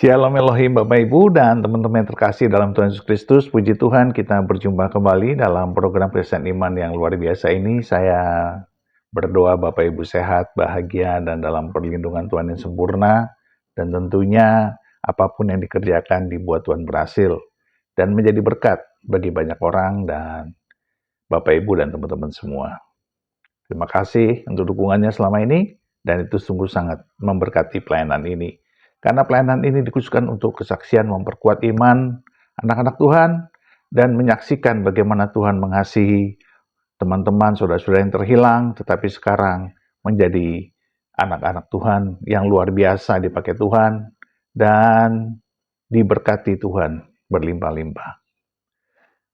Shalom Elohim Bapak Ibu dan teman-teman yang terkasih dalam Tuhan Yesus Kristus. Puji Tuhan, kita berjumpa kembali dalam program Pesan Iman yang luar biasa ini. Saya berdoa Bapak Ibu sehat, bahagia, dan dalam perlindungan Tuhan yang sempurna. Dan tentunya apapun yang dikerjakan dibuat Tuhan berhasil dan menjadi berkat bagi banyak orang dan Bapak Ibu dan teman-teman semua. Terima kasih untuk dukungannya selama ini dan itu sungguh sangat memberkati pelayanan ini. Karena pelayanan ini dikhususkan untuk kesaksian memperkuat iman anak-anak Tuhan dan menyaksikan bagaimana Tuhan mengasihi teman-teman, saudara-saudara yang terhilang, tetapi sekarang menjadi anak-anak Tuhan yang luar biasa dipakai Tuhan dan diberkati Tuhan berlimpah-limpah.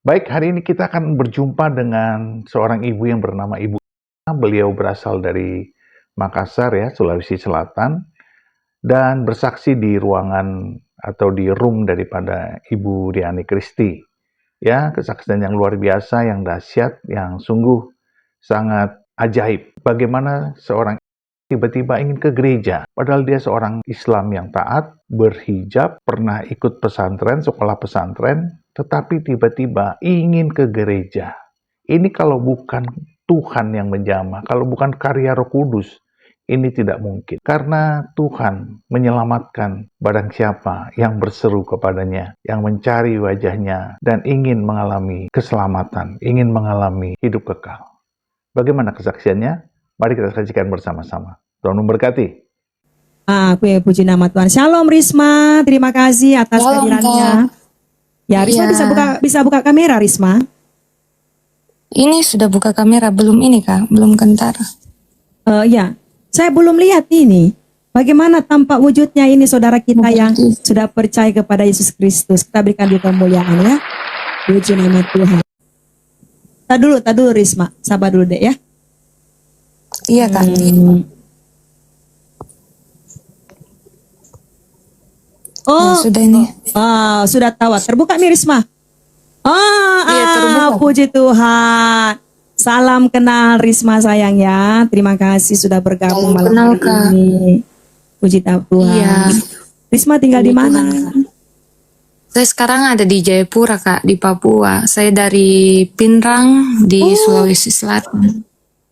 Baik, hari ini kita akan berjumpa dengan seorang ibu yang bernama Ibu. Beliau berasal dari Makassar ya, Sulawesi Selatan. Dan bersaksi di ruangan atau di room daripada Ibu Riani Kristi. Ya, kesaksian yang luar biasa, yang dahsyat, yang sungguh sangat ajaib. Bagaimana seorang tiba-tiba ingin ke gereja, padahal dia seorang Islam yang taat, berhijab, pernah ikut pesantren, sekolah pesantren, tetapi tiba-tiba ingin ke gereja. Ini kalau bukan Tuhan yang menjamah, kalau bukan karya Roh Kudus, ini tidak mungkin. Karena Tuhan menyelamatkan barang siapa yang berseru kepadanya, yang mencari wajahnya, dan ingin mengalami keselamatan, ingin mengalami hidup kekal. Bagaimana kesaksiannya? Mari kita saksikan bersama-sama. Tuhan memberkati. Aku ya puji nama Tuhan. Shalom Risma, terima kasih atas kehadirannya. Ya, Risma bisa buka kamera, Risma. Ini sudah buka kamera, belum ini Kak, belum kentara. Ya. Saya belum lihat ini. Bagaimana tampak wujudnya ini saudara kita yang sudah percaya kepada Yesus Kristus. Kita berikan dia kemuliaan ya. Puji nama Tuhan. Tak dulu Risma. Sabar dulu deh ya. Iya Kak. Oh, sudah ini. Sudah tahu. Terbuka nih Risma. Iya, terbuka. Puji Tuhan. Salam kenal Risma sayang ya. Terima kasih sudah bergabung malam hari ini. Puji Tuhan. Iya. Risma tinggal di mana? Saya sekarang ada di Jayapura Kak, di Papua. Saya dari Pinrang di Sulawesi Selatan.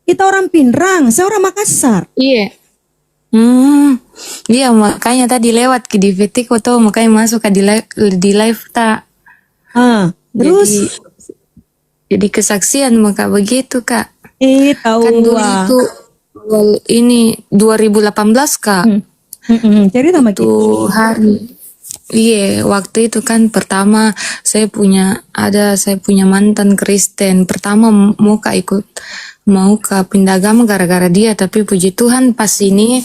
Kita orang Pinrang, saya orang Makassar. Iya. Iya makanya tadi lewat ke DVT kok tuh makanya masuk ke di live tak. Terus jadi kesaksian maka begitu Kak. Tahu kan dulu itu ini 2018 Kak. Cerita sama itu hari. Iya, waktu itu kan pertama saya punya mantan Kristen. Pertama mau ke pindah agama gara-gara dia, tapi puji Tuhan pas ini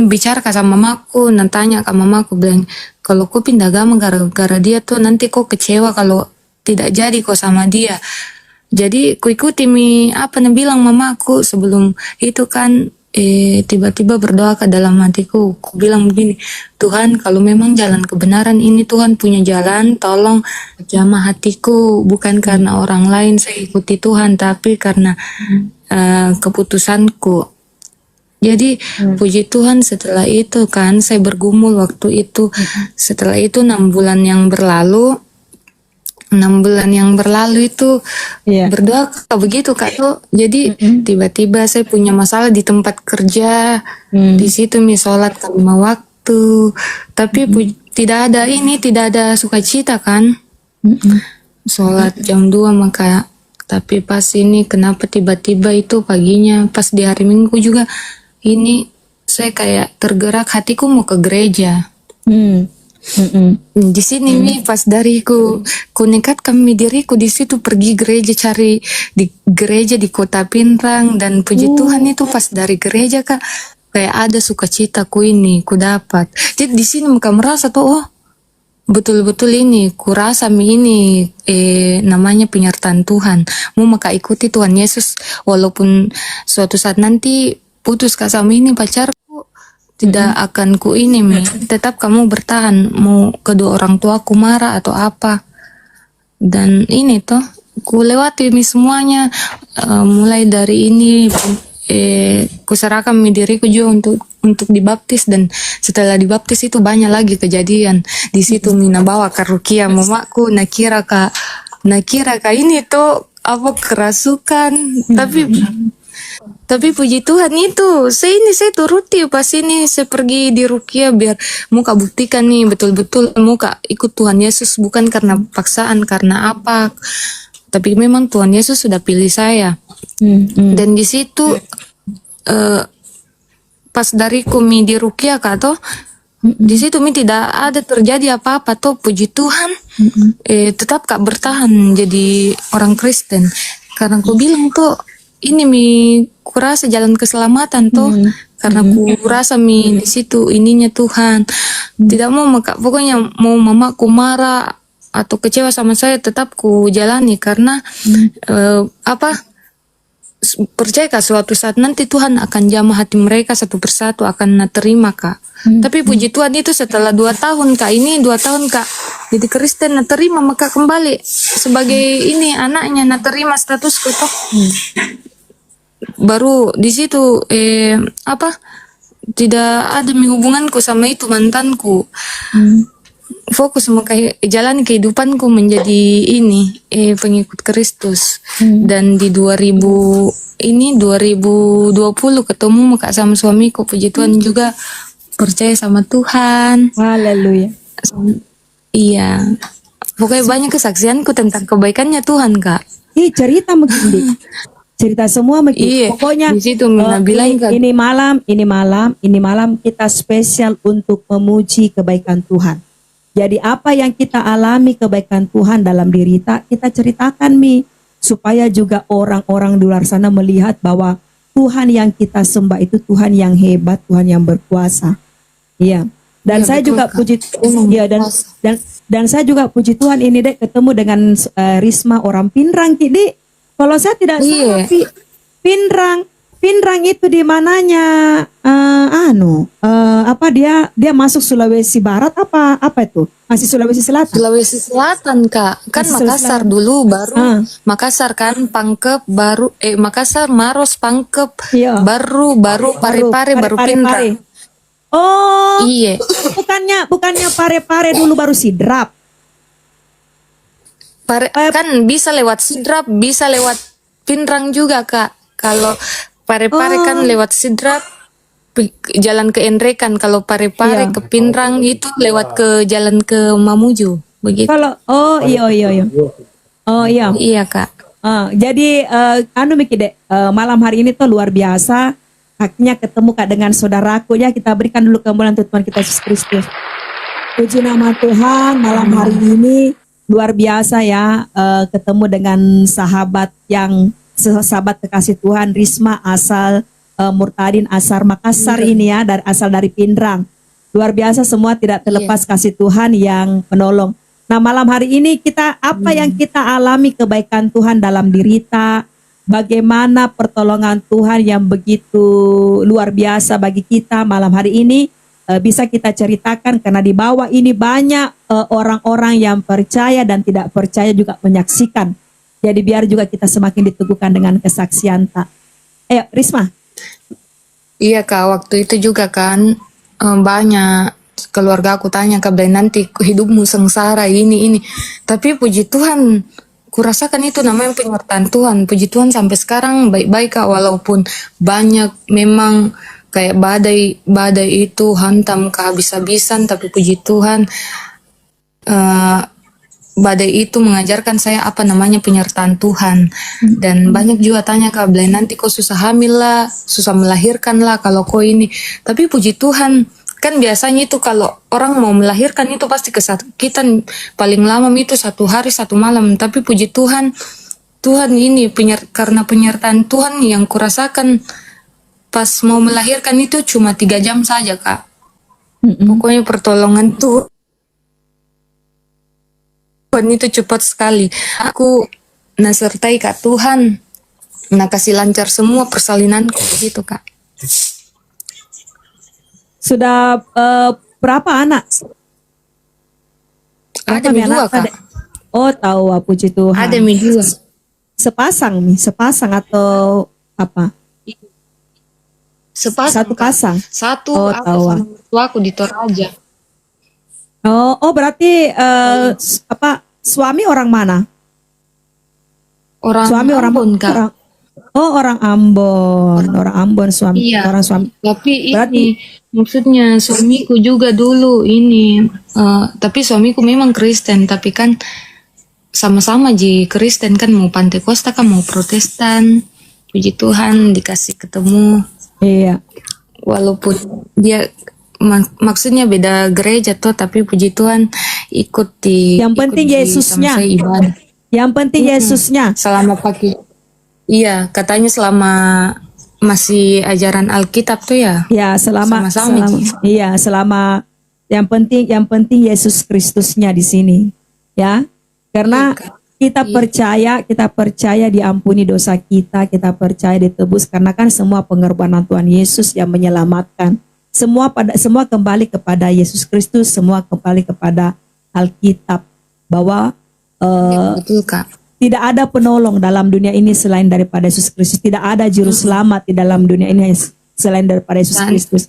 bicara sama mamaku, nantanya ke mamaku bilang kalau kau pindah agama gara-gara dia tuh nanti kau kecewa kalau tidak jadi kok sama dia. Jadi ku ikuti apa yang bilang mamaku sebelum itu kan tiba-tiba berdoa ke dalam hatiku. Ku bilang begini, Tuhan kalau memang jalan kebenaran ini Tuhan punya jalan, tolong jamah hatiku bukan karena orang lain saya ikuti Tuhan tapi karena keputusanku. Jadi puji Tuhan setelah itu kan saya bergumul waktu itu. Setelah itu 6 bulan yang berlalu itu berdoa begitu Kak tuh. Jadi tiba-tiba saya punya masalah di tempat kerja. Di situ sholat 5 waktu. Tapi tidak ada sukacita kan. Sholat jam 2 maka. Tapi pas ini kenapa tiba-tiba itu paginya pas di hari Minggu juga ini saya kayak tergerak hatiku mau ke gereja. Di sini pas dari ku nekatkan diriku di situ pergi gereja, cari di gereja di kota Pinrang dan puji Tuhan itu pas dari gereja Kak kayak ada sukacitaku ini ku dapat. Jadi di sini muka merasa tuh betul-betul ini kurasa ini namanya penyertaan Tuhan. Mau maka ikuti Tuhan Yesus walaupun suatu saat nanti putus Kak sama ini pacarku tidak akan ku ini tetap kamu bertahan mau kedua orang tua aku marah atau apa. Dan ini tuh ku lewati semuanya mulai dari ini kuserahkan diriku juga untuk dibaptis, dan setelah dibaptis itu banyak lagi kejadian di situ. Mina bawa ke rukia mamaku, nakira kak ini tuh apa kerasukan, tapi puji Tuhan itu saya turuti pas ini saya pergi di rukia biar muka buktikan nih betul-betul muka ikut Tuhan Yesus, bukan karena paksaan karena apa, tapi memang Tuhan Yesus sudah pilih saya. Dan di situ pas dari kami di rukia kak toh, di situ mi tidak ada terjadi apa-apa toh, puji Tuhan. Tetap kak bertahan jadi orang Kristen karena aku bilang tuh ini mi kurasa jalan keselamatan toh, karena kurasa mi di situ ininya Tuhan. Tidak mau pokoknya mau mamaku marah atau kecewa sama saya tetap ku jalani karena percaya kak suatu saat nanti Tuhan akan jamah hati mereka satu persatu akan terima kak. Tapi puji Tuhan itu setelah 2 tahun kak, ini 2 tahun kak jadi Kristen terima, maka kembali sebagai ini anaknya terima statusku toh. Baru di situ tidak ada hubunganku sama itu mantanku. Fokus jalani kehidupanku menjadi ini pengikut Kristus. Dan di 2020 ketemu kak sama suamiku, puji Tuhan juga percaya sama Tuhan. Haleluya. Iya, pokoknya banyak kesaksianku tentang kebaikannya Tuhan kak. Cerita begini, cerita semua begini. Iya, Pokoknya di situ Mina bilang kak, ini malam kita spesial untuk memuji kebaikan Tuhan. Jadi apa yang kita alami kebaikan Tuhan dalam diri kita ceritakan supaya juga orang-orang di luar sana melihat bahwa Tuhan yang kita sembah itu Tuhan yang hebat, Tuhan yang berkuasa. Iya. Dan saya juga puji dan saya juga puji Tuhan ini dek ketemu dengan Risma orang Pinrang Dek. Kalau saya tidak salah Pinrang itu di mananya dia masuk Sulawesi Barat apa itu? Masih Sulawesi Selatan. Sulawesi Selatan kak, kan Makassar dulu baru Makassar kan Pangkep baru Makassar Maros Pangkep baru Parepare baru Pinrang. Oh, iya. Bukannya Parepare dulu baru Sidrap. Kan bisa lewat Sidrap, bisa lewat Pinrang juga kak. Kalau Parepare kan lewat Sidrap, jalan ke Enrekan. Kalau Parepare ke Pinrang itu lewat ke jalan ke Mamuju, begitu. Kalau iya kak. Jadi malam hari ini tuh luar biasa. Akhirnya ketemu kak dengan saudaraku ya, kita berikan dulu kemuliaan untuk Tuhan kita Yesus Kristus. Puji nama Tuhan, malam hari ini luar biasa ya, ketemu dengan sahabat kekasih Tuhan Risma asal Murtadin asal Makassar ini ya, asal dari Pinrang. Luar biasa, semua tidak terlepas kasih Tuhan yang menolong. Nah malam hari ini apa yang kita alami kebaikan Tuhan dalam diri kita, bagaimana pertolongan Tuhan yang begitu luar biasa bagi kita malam hari ini bisa kita ceritakan karena di bawah ini banyak orang-orang yang percaya dan tidak percaya juga menyaksikan. Jadi biar juga kita semakin diteguhkan dengan kesaksian tak. Risma. Iya kak, waktu itu juga kan banyak keluarga aku tanya kak, nanti hidupmu sengsara ini. Tapi puji Tuhan, kurasakan itu namanya penyertaan Tuhan. Puji Tuhan sampai sekarang baik-baik kak, walaupun banyak memang kayak badai itu hantam kehabis-habisan, tapi puji Tuhan badai itu mengajarkan saya apa namanya penyertaan Tuhan. Dan banyak juga tanya kak, nanti kok susah hamil lah, susah melahirkan lah kalau kok ini. Tapi puji Tuhan, kan biasanya itu kalau orang mau melahirkan itu pasti kesakitan paling lama itu 1 hari 1 malam. Tapi puji Tuhan, Tuhan ini karena penyertaan Tuhan yang kurasakan pas mau melahirkan itu cuma 3 jam saja kak. Pokoknya pertolongan Tuhan itu cepat sekali. Aku nasertai kak Tuhan, kasih lancar semua persalinanku gitu kak. Sudah berapa anak? Ada dua kak. Oh tahu, puji Tuhan. Ada dua. Sepasang atau apa? Sepasang Satu Kak. pasang. Satu Oh, aku tahu. sama mertuaku di Toraja. Oh, berarti suami orang mana? Orang Suami orang Ambon Kak. orang Ambon suami Iya. orang suami. Tapi Berarti ini maksudnya suamiku juga dulu ini, tapi suamiku memang Kristen, tapi kan sama-sama di Kristen kan, mau Pantekosta kan mau Protestan. Puji Tuhan dikasih ketemu, iya. walaupun dia maksudnya beda gereja tuh, tapi puji Tuhan ikut Yang penting Yesusnya. sama saya ibadah. Yang penting Yesusnya. Selama pakai, iya katanya selama masih ajaran Alkitab tuh ya. Ya, selama Sama-sama, selama yang penting Yesus Kristusnya di sini. Ya. Karena Iya, Kak. kita percaya diampuni dosa kita percaya ditebus karena kan semua pengorbanan Tuhan Yesus yang menyelamatkan. Semua kembali kepada Yesus Kristus, semua kembali kepada Alkitab bahwa Betul Kak. tidak ada penolong dalam dunia ini selain daripada Yesus Kristus. Tidak ada juru selamat di dalam dunia ini selain daripada Yesus Kristus.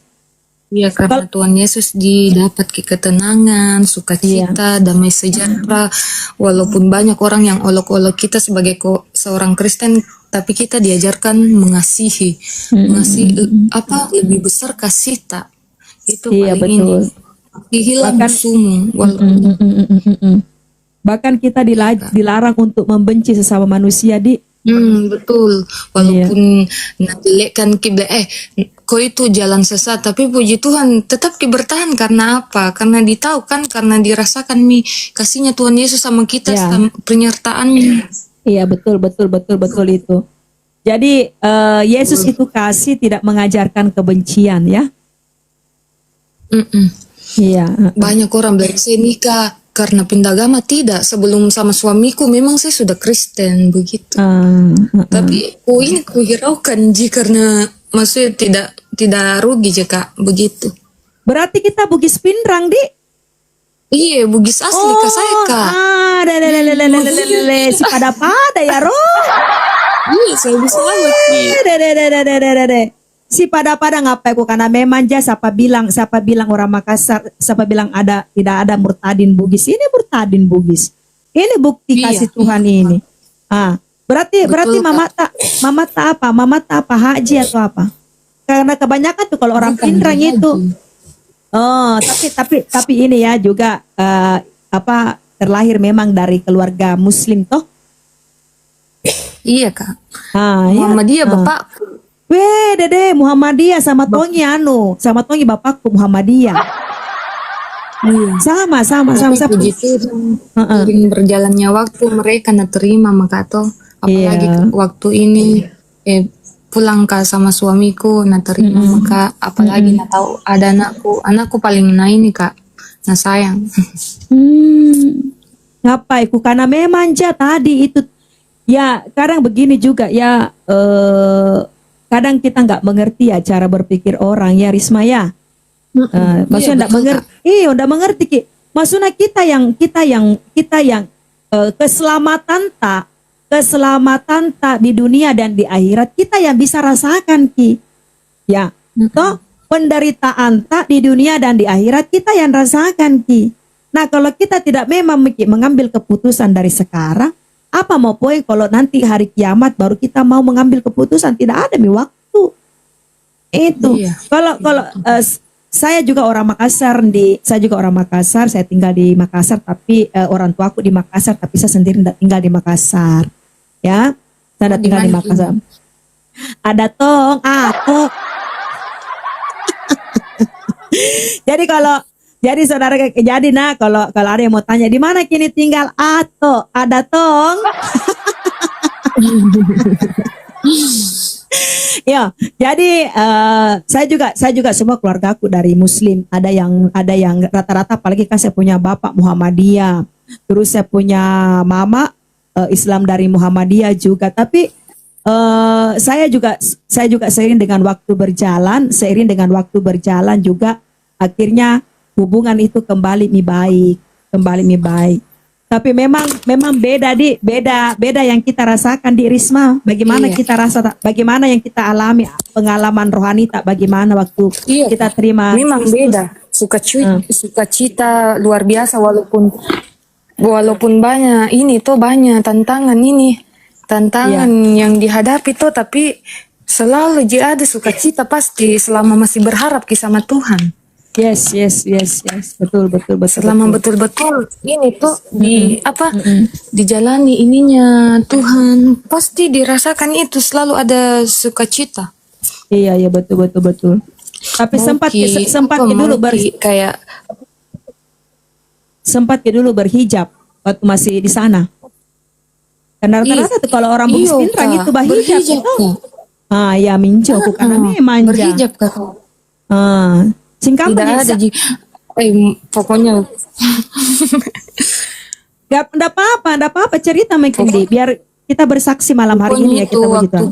Iya, karena Tuhan Yesus didapat ketenangan, sukacita, damai sejahtera. Walaupun banyak orang yang olok-olok kita sebagai seorang Kristen, tapi kita diajarkan mengasihi, apa lebih besar kasih tak. Itu Iya, paling betul. ini. Hilang musuhmu. Bahkan kita dilarang untuk membenci sesama manusia Betul. Walaupun menjelekkan kiblat, kau itu jalan sesat, tapi puji Tuhan tetap bertahan karena apa? Karena ditahu kan, karena dirasakan kasihnya Tuhan Yesus sama kita, Ya. penyertaannya. Iya, betul itu. Jadi Yesus itu kasih, tidak mengajarkan kebencian ya. Iya. Banyak orang bilang saya nikah karena pindah agama. Tidak, sebelum sama suamiku memang saya sudah Kristen begitu. Tapi ini kuhiraukan karena maksudnya tidak rugi jika begitu. Berarti kita Bugis Pindrang Iya, Bugis asli Kak, saya Kak. Si pada ya roh. Iya, saya bisa banget. Si pada ngapai ku karena memang siapa bilang orang Makassar, siapa bilang tidak ada murtadin Bugis. Ini murtadin Bugis. Ini bukti Iya. kasih Tuhan ini. Berarti Betul, mama tak apa haji atau apa? Karena kebanyakan tuh kalau orang Pindrang itu. Oh, tapi ini ya juga terlahir memang dari keluarga Muslim toh? Iya Kak. ya. Muhammadiyah bapak. Weh, Dede Muhammadiyah sama Tongi sama Tongi bapakku Muhammadiyah. Sama. Tapi begitu sering berjalannya waktu mereka terima maka toh, apalagi waktu ini pulang Kak sama suamiku terima maka apalagi tahu ada anakku paling ini Kak, sayang. Ngapai ku karena memang tadi itu ya kadang begini juga ya kadang kita nggak mengerti ya cara berpikir orang ya Risma ya. Maksudnya nggak mengerti Ki. Maksudnya kita yang keselamatan tak di dunia dan di akhirat kita yang bisa rasakan Ki. Ya, toh penderitaan tak di dunia dan di akhirat kita yang rasakan Ki. Nah, kalau kita tidak memang mengambil keputusan dari sekarang, apa mau poin kalau nanti hari kiamat baru kita mau mengambil keputusan, tidak ada waktu. Itu. Iya. Kalau saya juga orang Makassar, saya tinggal di Makassar tapi orang tuaku di Makassar tapi saya sendiri tidak tinggal di Makassar. Ya. Saya tidak tinggal di Makassar. Ada tong, aku. Jadi saudara, kalau ada yang mau tanya di mana kini tinggal, ada tong. Ya, jadi saya juga semua keluargaku dari Muslim. Ada yang rata-rata, apalagi kan saya punya bapak Muhammadiyah, terus saya punya mama Islam dari Muhammadiyah juga. Tapi saya juga seiring dengan waktu berjalan juga akhirnya hubungan itu kembali baik. Tapi memang beda beda yang kita rasakan di Risma. Bagaimana Iya. kita bagaimana yang kita alami pengalaman rohani tak bagaimana waktu Iya. kita terima Memang Kristus. beda. Sukacita luar biasa walaupun banyak ini tuh banyak tantangan yang dihadapi tuh, tapi selalu ada sukacita pasti selama masih berharap sama Tuhan. Yes. Betul. Selama betul-betul ini tuh dijalani ininya Tuhan, pasti dirasakan itu selalu ada sukacita. Iya, betul. Tapi sempat kayak dulu berhijab waktu masih di sana. Karena rata-rata tuh kalau orang Bugis Pinrang itu berhijab. Ya minjo aku karena memang berhijab Kak. Singkat Tidak ada pokoknya Nggak apa-apa cerita Kendi biar kita bersaksi malam hari ini ya kita begitu.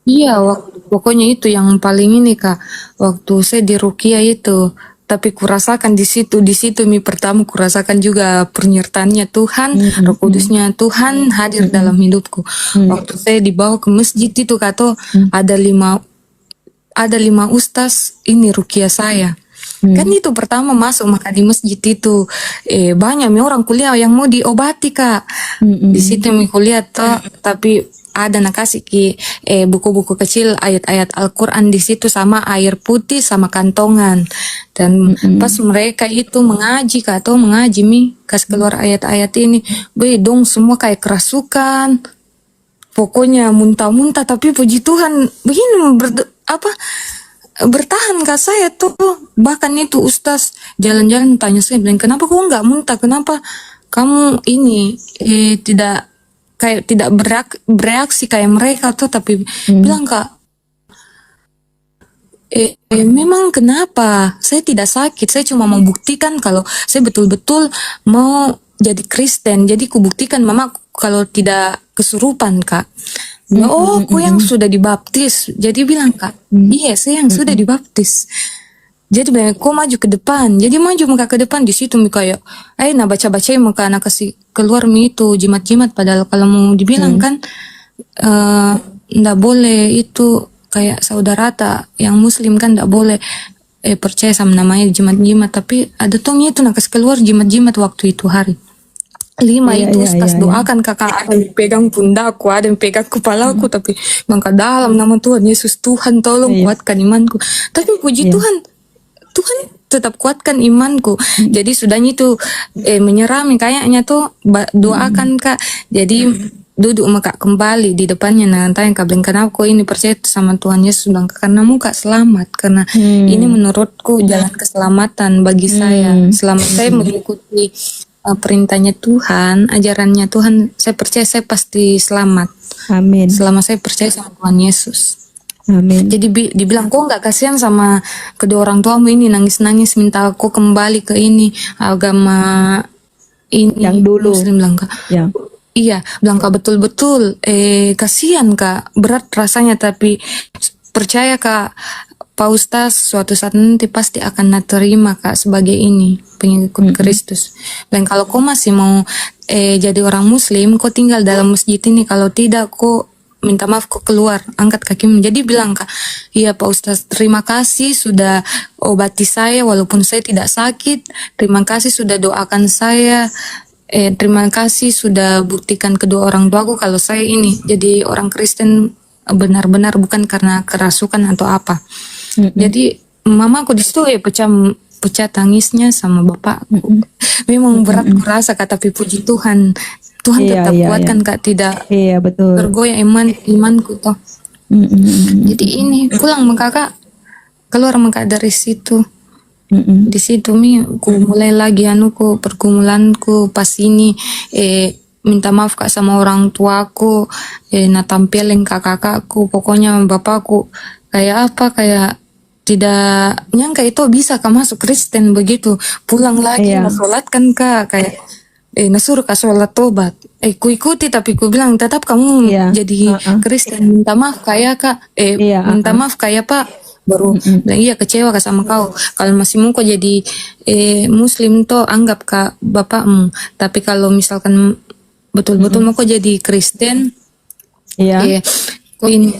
Iya, pokoknya itu yang paling ini Kak. Waktu saya di Rukia itu, tapi kurasakan di situ mi pertama kurasakan juga penyertaannya Tuhan, Roh Kudusnya Tuhan hadir dalam hidupku. Waktu saya dibawa ke masjid itu Kak, ada lima ustaz ini Rukia saya. Kan itu pertama masuk maka di masjid itu banyak orang kuliah yang mau diobati Kak. Di situ mi kuliah tapi ada nakasih buku-buku kecil ayat-ayat Al-Quran di situ sama air putih sama kantongan. Dan pas mereka itu mengaji Kak, atau mengaji kasih keluar ayat-ayat ini, dong semua kayak kerasukan. Pokoknya muntah-muntah, tapi puji Tuhan begini bertahan Kak saya tuh. Bahkan itu ustaz jalan-jalan tanya saya, bilang kenapa kamu nggak muntah, kenapa kamu ini tidak bereaksi kayak mereka tuh, tapi bilang Kak memang kenapa saya tidak sakit, saya cuma mau buktikan kalau saya betul-betul mau jadi Kristen, jadi kubuktikan mama kalau tidak kesurupan Kak. Aku yang sudah dibaptis. Jadi bilang Kak, iya saya yang sudah dibaptis. Jadi banyak kok maju ke depan. Jadi maju muka ke depan di situ kayak, baca-baca muka anak kasih keluar itu jimat-jimat. Padahal kalau mau dibilang kan, ndak boleh itu kayak saudara yang Muslim kan ndak boleh percaya sama namanya jimat-jimat. Tapi ada itu nak kasih keluar jimat-jimat waktu itu hari. 5 itu ustaz doakan Kakak, ada yang pegang pundakku, ada yang pegang kepalaku, tapi mangka dalam nama Tuhan Yesus, Tuhan tolong kuatkan imanku. Tapi puji Tuhan tetap kuatkan imanku. Jadi sudahnya itu menyerami kayaknya tuh doakan Kak. Jadi duduk Kak kembali di depannya, tanya Kak, kenapa kok ini percaya sama Tuhan Yesus? Bilang karena mau Kak selamat, karena ini menurutku jalan keselamatan bagi saya. Selama saya mengikuti perintahnya Tuhan, ajarannya Tuhan, saya percaya saya pasti selamat. Amin. Selama saya percaya sama Tuhan Yesus. Amin. Jadi dibilang kok nggak kasihan sama kedua orang tuamu ini, nangis-nangis minta aku kembali ke ini agama ini yang dulu. Muslim, bilang Kak. Ya. Iya, bilang Kak betul-betul kasihan Kak, berat rasanya, tapi percaya Kak, Pak Ustaz suatu saat nanti pasti akan terima Kak sebagai ini pengikut Kristus. Dan kalau kau masih mau jadi orang Muslim, kau tinggal dalam masjid ini. Kalau tidak, kau minta maaf, kau keluar, angkat kakimu. Jadi bilang Kak, iya Pak Ustaz, terima kasih sudah obati saya walaupun saya tidak sakit. Terima kasih sudah doakan saya. Terima kasih sudah buktikan kedua orang tuaku kalau saya ini jadi orang Kristen benar-benar, bukan karena kerasukan atau apa. Jadi mamaku di situ pecah tangisnya sama bapakku. Memang berat kurasa Kak, tapi puji Tuhan tetap kuatkan Kak, tidak betul. tergoyah imanku toh. Jadi ini pulang Kakak, keluar dari situ. Di situ ku mulai lagi pergumulanku pas ini minta maaf Kak sama orang tuaku, tampilin kakakku, pokoknya bapakku kayak tidak nyangka itu bisa Kak masuk Kristen begitu. Pulang lagi sholatkan Kak, kayak nasuruh Kak sholat tobat. Ku ikuti, tapi ku bilang tetap kamu jadi Kristen. Minta maaf kayak Kak, minta maaf kayak Pak, baru bilang iya kecewa kak sama kau. Kalau masih mau kau jadi muslim toh anggap kak bapakmu. Tapi kalau misalkan betul-betul mau kau jadi Kristen, Iya. kau ini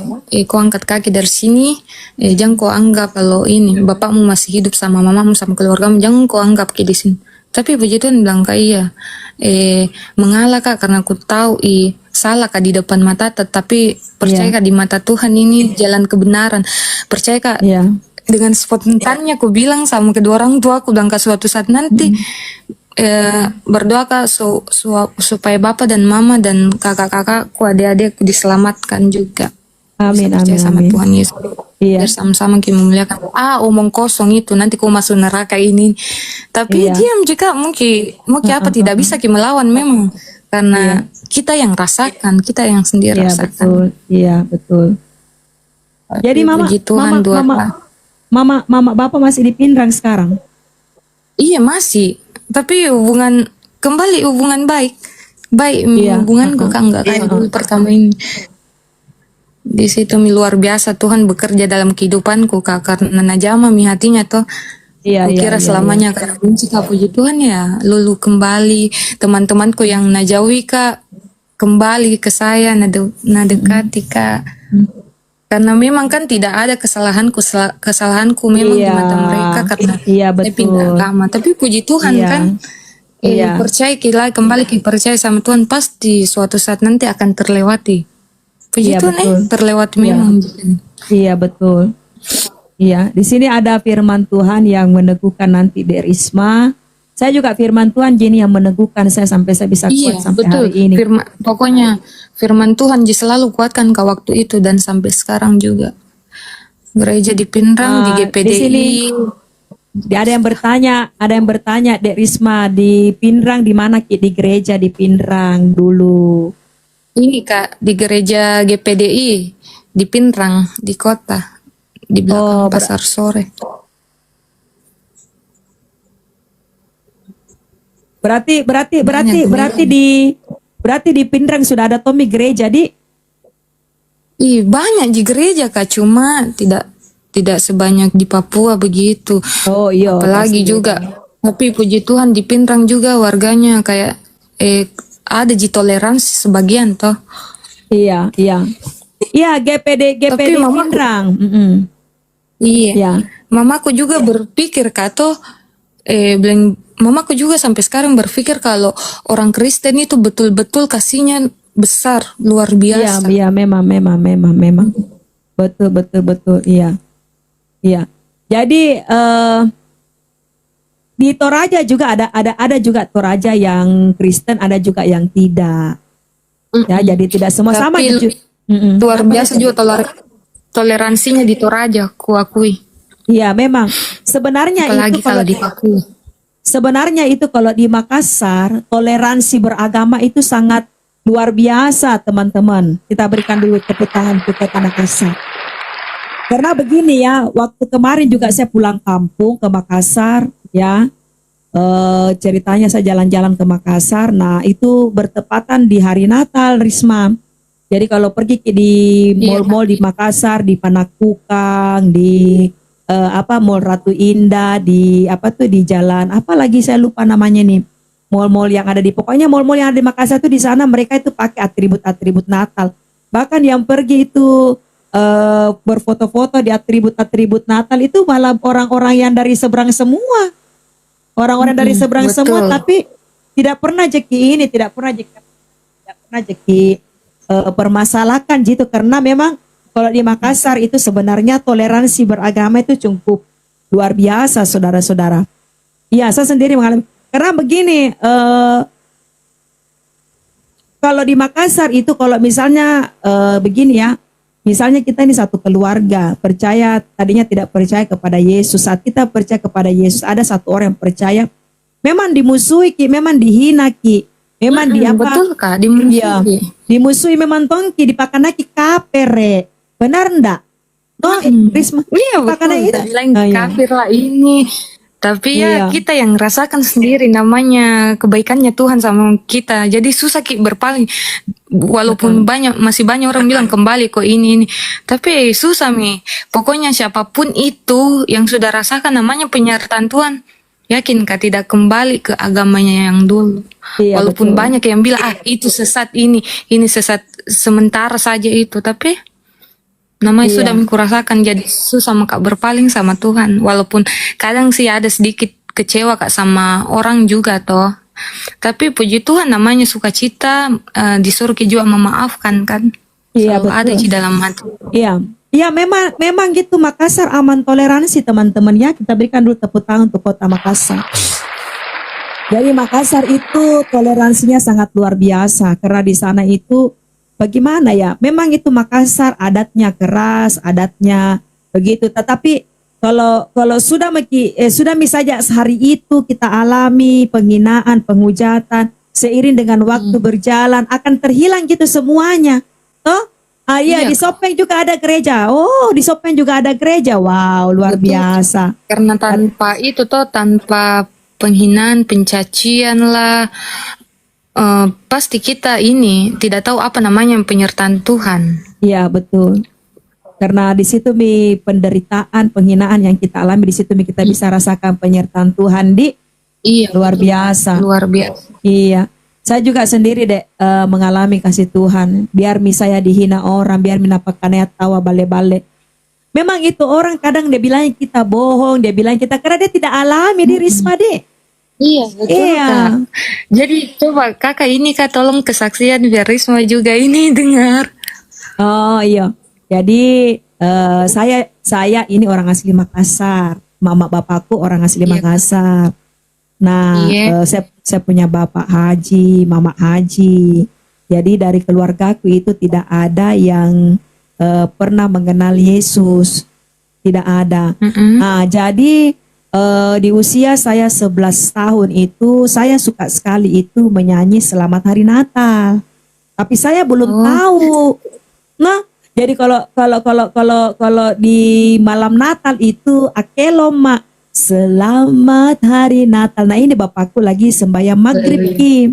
kau angkat kaki dari sini, jangan kau anggap kalau ini bapakmu masih hidup sama mamamu sama keluargamu, jangan kau anggap kayak di sini. Tapi puji Tuhan bilang kak iya, mengalah kak karena aku tahu salah kak di depan mata, tetapi percaya kak di mata Tuhan ini jalan kebenaran. Percaya kak, Iya. dengan spontannya aku bilang sama kedua orang tua aku bilang kak suatu saat nanti berdoa kak supaya bapak dan mama dan kakak-kakakku adik-adikku diselamatkan juga. Amin, Bisa percaya amin, sama amin. Tuhan Yesus. Iya. Biar sama-sama kita memuliakan. Omong kosong itu nanti kau masuk neraka ini. Tapi Iya. diam juga mungkin apa tidak bisa kita melawan memang karena kita yang rasakan, kita yang sendiri Iya, rasakan. betul. Iya, betul. Jadi Tapi mama, puji Tuhan mama bapak masih di Pinrang sekarang. iya masih. Tapi hubungan baik. Iya. Hubunganku kan enggak kayak dulu pertama ini. Di situ luar biasa Tuhan bekerja dalam kehidupanku kak karena najama mi hatinya toh. Iya, iya, Kukira iya, selamanya karena benci kak puji Tuhan ya lulu kembali teman-temanku yang najawi kak kembali ke saya nadekati kak karena memang kan tidak ada kesalahanku memang di Iya. mata mereka karena Iya, saya betul. pindah agama tapi puji Tuhan Iya. kan Iya. percaya kembali percaya sama Tuhan pasti suatu saat nanti akan terlewati. Puji Iya, Tuhan betul. terlewati Iya. memang. Iya, betul. Iya, di sini ada firman Tuhan yang meneguhkan nanti di Risma. Saya juga firman Tuhan Jenny yang meneguhkan saya sampai saya bisa Iya kuat sampai betul. hari ini. Pokoknya firman Tuhan selalu kuatkan ke waktu itu dan sampai sekarang juga. Gereja di Pinrang, di Di GPDI. sini ada yang bertanya Dek Risma di Pinrang di mana Ki? Di gereja di Pinrang dulu. Ini kak di gereja GPDI di Pinrang di kota di belakang pasar sore. Berarti di Pinrang sudah ada Tommy gereja di. Banyak di gereja kak cuma tidak sebanyak di Papua begitu. Oh iya. Apalagi juga. Tapi puji Tuhan di Pinrang juga warganya kayak ada toleransi sebagian toh. Iya. Iya GPD Pinrang. Iya. Ya. Mamaku juga berpikir kato bilang mamaku juga sampai sekarang berpikir kalau orang Kristen itu betul-betul kasihnya besar luar biasa. Iya, memang. Betul. Iya. Jadi di Toraja juga ada juga Toraja yang Kristen, ada juga yang tidak. Ya, jadi tidak semua sama. Luar biasa juga toleransinya di Toraja, kuakui. Iya, memang. Sebenarnya apalagi itu kalau di Papua. Sebenarnya itu kalau di Makassar, toleransi beragama itu sangat luar biasa, teman-teman. Kita berikan dulu tepuk tangan untuk Kota Makassar. Karena begini ya, waktu kemarin juga saya pulang kampung ke Makassar, ya. Ceritanya saya jalan-jalan ke Makassar. Nah, itu bertepatan di hari Natal, Risma. Jadi kalau pergi di mall-mall di Makassar, di Panakukang, di Mall Ratu Indah, di jalan lagi saya lupa namanya nih, mall-mall yang ada pokoknya mall-mall yang ada di Makassar itu di sana mereka itu pakai atribut-atribut Natal, bahkan yang pergi itu berfoto-foto di atribut-atribut Natal itu malah orang-orang yang dari seberang semua, semua, tapi tidak pernah permasalahkan gitu, karena memang kalau di Makassar itu sebenarnya toleransi beragama itu cukup luar biasa, saudara-saudara. Iya, saya sendiri mengalami. Karena begini, kalau di Makassar itu kalau misalnya begini ya, misalnya kita ini satu keluarga, tadinya tidak percaya kepada Yesus. Saat kita percaya kepada Yesus, ada satu orang yang percaya, memang dimusuhi Ki, memang dihina Ki, memang betul Kak, dimusuhi. Iya, dimusuhi memang tongki, dipakanaki kapere. Benar enggak? Risma. Iya betul. Bilang kafir lah ini. Tapi Iya, ya kita yang rasakan sendiri namanya kebaikannya Tuhan sama kita. Jadi susah Ki berpaling. Walaupun masih banyak orang bilang kembali kok ini. Tapi susah Mi. Pokoknya siapapun itu yang sudah rasakan namanya penyertaan Tuhan. Yakin Kak tidak kembali ke agamanya yang dulu. iya Walaupun betul. banyak yang bilang itu sesat ini sesat sementara saja itu. Tapi namanya sudah Iya, kurasakan jadi susah Kak berpaling sama Tuhan. Walaupun kadang sih ada sedikit kecewa Kak sama orang juga toh. Tapi puji Tuhan namanya sukacita disuruh Ki juga memaafkan kan. iya Selalu ada betul. di dalam hati. Iya, iya memang memang gitu Makassar aman toleransi teman-teman ya. Kita berikan dulu tepuk tangan untuk kota Makassar. Jadi Makassar itu toleransinya sangat luar biasa karena di sana itu bagaimana ya? Memang itu Makassar adatnya keras, adatnya begitu. Tetapi kalau sudah misalnya sehari itu kita alami penghinaan, penghujatan, seiring dengan waktu berjalan akan terhilang gitu semuanya. Toh? Ah iya, Iya di Kak. Sopeng juga ada gereja. Oh, di Sopeng juga ada gereja. Wow, luar Betul. biasa. Karena tanpa itu toh tanpa penghinaan, pencacian lah, pasti kita ini tidak tahu apa namanya penyertaan Tuhan. Iya, betul. Karena di situ penderitaan, penghinaan yang kita alami di situ kita bisa rasakan penyertaan Tuhan di Iya, luar biasa. luar biasa. Iya. Saya juga sendiri mengalami kasih Tuhan. Biar saya dihina orang, biar menapakkannya tawa bale-bale. Memang itu orang kadang dia bilang kita bohong, dia bilang kita karena dia tidak alami di Risma deh. Iya, betul Iya. Kak. Jadi coba Kakak ini Kak tolong kesaksian biar Risma juga ini dengar. Oh iya. Jadi saya ini orang asli Makassar. Mama bapakku orang asli Iya. Makassar. Nah, Iya. saya punya bapak haji, mama haji. Jadi dari keluargaku itu tidak ada yang pernah mengenal Yesus. Tidak ada. Mm-mm. Nah, jadi di usia saya 11 tahun itu saya suka sekali itu menyanyi Selamat Hari Natal. Tapi saya belum Oh. tahu. Nah, jadi kalau di malam Natal itu akeloma Selamat Hari Natal. Nah, ini bapakku lagi sembahyang maghrib Kim.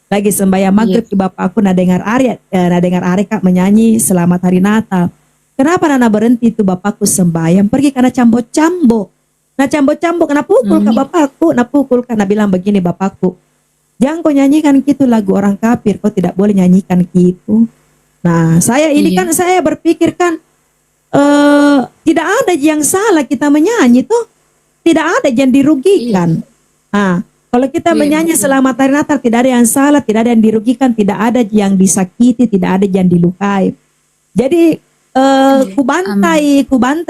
Lagi sembahyang maghrib Ki bapakku nah dengar Kak menyanyi Selamat Hari Natal. Kenapa Nana berhenti itu bapakku sembahyang pergi karena cambo-cambo. Nah cambo-cambo kena pukul Kak bapakku, nah pukul karena bilang begini bapakku. Jangan kau nyanyikan gitu lagu orang kafir, kau tidak boleh nyanyikan gitu. Nah, saya ini Iya. kan saya berpikir kan tidak ada yang salah kita menyanyi tuh. Tidak ada yang dirugikan. Nah, kalau kita menyanyi Selamat Hari Natal tidak ada yang salah, tidak ada yang dirugikan, tidak ada yang disakiti, tidak ada yang dilukai. Jadi kubantai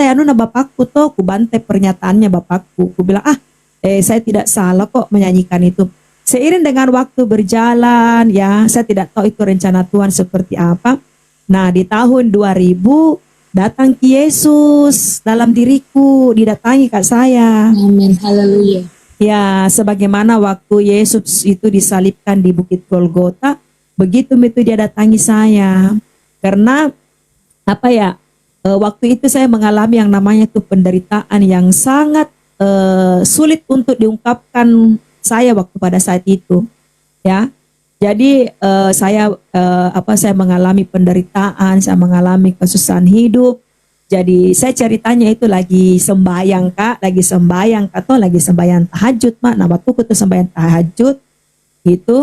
anu na bapakku tuh, kubantai pernyataannya bapakku. Ku bilang saya tidak salah kok menyanyikan itu. Seiring dengan waktu berjalan ya, saya tidak tahu itu rencana Tuhan seperti apa. Nah, di tahun 2000 datang Ki Yesus dalam diriku, didatangi Kak saya. Amin. Haleluya. Ya, sebagaimana waktu Yesus itu disalibkan di Bukit Golgota, begitu itu dia datangi saya. Karena apa ya? Waktu itu saya mengalami yang namanya tuh penderitaan yang sangat sulit untuk diungkapkan saya waktu pada saat itu, ya. Jadi saya mengalami penderitaan, saya mengalami kesusahan hidup. Jadi saya ceritanya itu lagi sembahyang Kak, lagi sembahyang tahajud Mak. Nah waktu itu sembahyang tahajud itu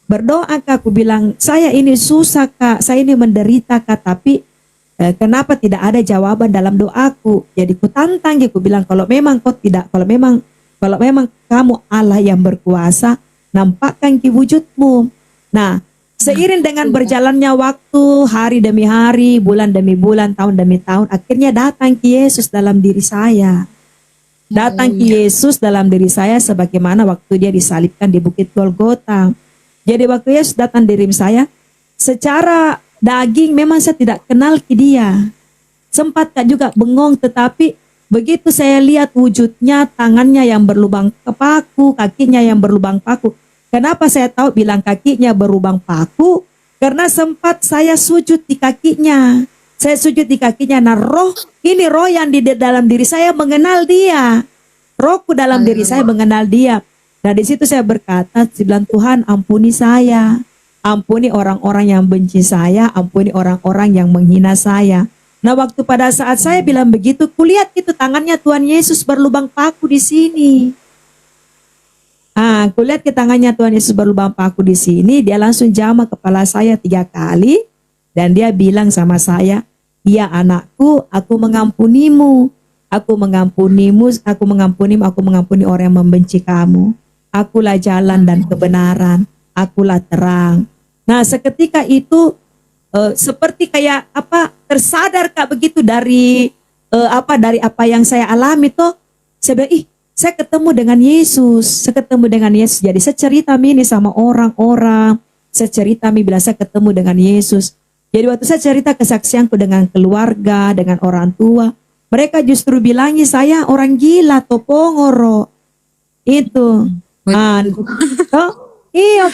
berdoa Kak, aku bilang saya ini susah Kak, saya ini menderita Kak, tapi kenapa tidak ada jawaban dalam doaku? Jadi ku tantang, aku bilang kalau memang kamu Allah yang berkuasa, nampakkan ki wujudmu. Nah, seiring dengan berjalannya waktu, hari demi hari, bulan demi bulan, tahun demi tahun, akhirnya datang Ki Yesus dalam diri saya. Datang Ki Yesus dalam diri saya sebagaimana waktu dia disalibkan di Bukit Golgota. Jadi waktu Yesus datang di diri saya, secara daging memang saya tidak kenal Ki dia. Sempat Kak juga bengong, tetapi begitu saya lihat wujudnya, tangannya yang berlubang paku, kakinya yang berlubang paku. Kenapa saya tahu bilang kakinya berlubang paku? Karena sempat saya sujud di kakinya. Saya sujud di kakinya. Nah roh yang di dalam diri saya mengenal dia. Rohku dalam diri saya Haleluya. mengenal dia. Nah di situ saya berkata, saya bilang Tuhan ampuni saya, ampuni orang-orang yang benci saya, ampuni orang-orang yang menghina saya. Nah waktu pada saat saya bilang begitu, kulihat itu tangannya Tuhan Yesus berlubang paku di sini. Kulihat ke tangannya Tuhan Yesus berlubang paku di sini, dia langsung jamah kepala saya 3 kali dan dia bilang sama saya, "Ya anakku, aku mengampunimu. Aku mengampunimu, aku mengampunimu, aku mengampuni orang yang membenci kamu. Akulah jalan dan kebenaran, akulah terang." Nah, seketika itu seperti kayak apa tersadar Kak begitu dari dari apa yang saya alami toh. Saya bilang, saya ketemu dengan Yesus, saya ketemu dengan Yesus. Jadi saya cerita ini sama orang-orang, saya cerita bila saya ketemu dengan Yesus. Jadi waktu saya cerita kesaksianku dengan keluarga, dengan orang tua, mereka justru bilangi saya orang gila, topongoro. Itu. Oh, iya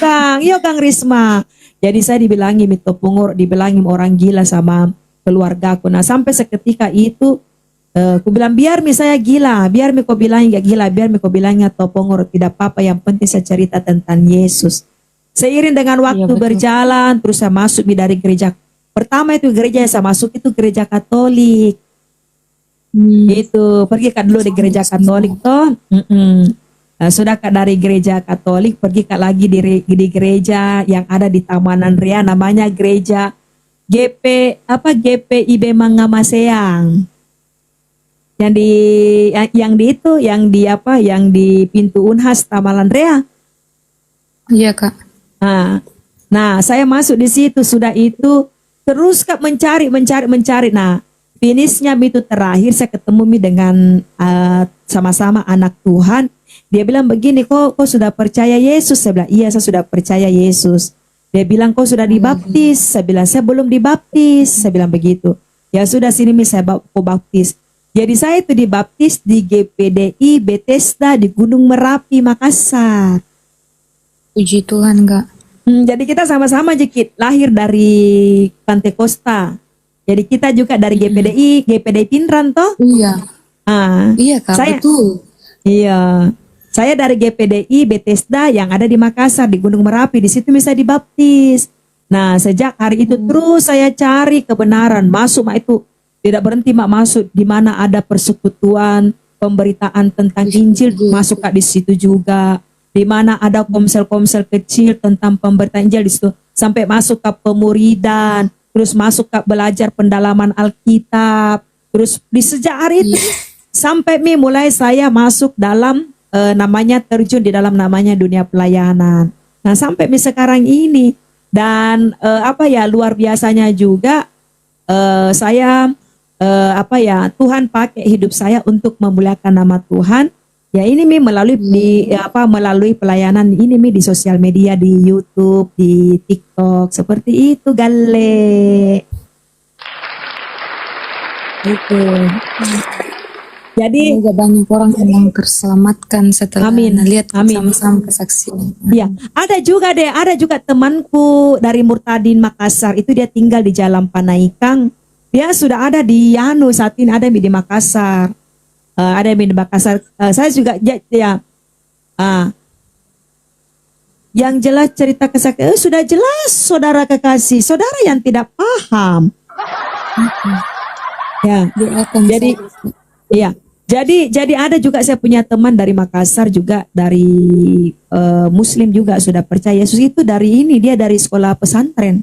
Kang Risma. Jadi saya dibilangi mitopongoro, dibilangi orang gila sama keluargaku. Nah sampai seketika itu, aku bilang biar saya gila, biar kau bilang gak gila, biar kau bilangnya topongor, tidak apa-apa, yang penting saya cerita tentang Yesus. Seiring dengan Iya waktu betul. berjalan, terus saya masuk dari gereja. Pertama itu gereja yang saya masuk itu gereja Katolik. Itu pergi Kak dulu di gereja Katolik toh. Sudah Kak dari gereja Katolik pergi Kak lagi di gereja yang ada di Tamanan Ria, namanya gereja GPIB Mangamaseang. Yang di pintu Unhas Tamalan Rea. Iya Kak. Nah, saya masuk di situ, sudah itu terus Kak mencari. Nah, finishnya itu terakhir saya ketemu dengan sama-sama anak Tuhan. Dia bilang begini, kok sudah percaya Yesus? Saya bilang, iya saya sudah percaya Yesus. Dia bilang, kok sudah dibaptis? Saya bilang, saya belum dibaptis. Saya bilang begitu. Ya sudah sini saya kau baptis. Jadi saya itu dibaptis di GPDI Bethesda di Gunung Merapi, Makassar. Puji Tuhan Kak. Jadi kita sama-sama Jekit lahir dari Pantai Costa. Jadi kita juga dari GPDI Pinrang toh. Iya. Iya Kak, Saya, betul. iya. Saya dari GPDI Bethesda yang ada di Makassar di Gunung Merapi. Di situ bisa dibaptis. Nah sejak hari itu terus saya cari kebenaran. Masuk itu. Tidak berhenti masuk di mana ada persekutuan, pemberitaan tentang Injil masuk Kak di situ juga. Di mana ada komsel-komsel kecil tentang pemberitaan Injil di situ. Sampai masuk ke pemuridan, terus masuk ke belajar pendalaman Alkitab. Terus di sejak hari itu sampai mulai saya masuk dalam namanya terjun di dalam namanya dunia pelayanan. Nah, sampai sekarang ini dan luar biasanya juga saya Tuhan pakai hidup saya untuk memuliakan nama Tuhan. Ya ini melalui pelayanan ini di sosial media, di YouTube, di TikTok, seperti itu Galle. Itu. Jadi semoga banyak orang yang terselamatkan setelah lihat sama-sama kesaksian. Iya, ada juga temanku dari Murtadin Makassar, itu dia tinggal di Jalan Panaikang. Dia sudah ada di saat ini ada di Makassar. Saya juga yang jelas cerita kesaksian sudah jelas saudara kekasih, saudara yang tidak paham. Ya, jadi ada juga saya punya teman dari Makassar juga dari Muslim juga sudah percaya Yesus itu dia dari sekolah pesantren.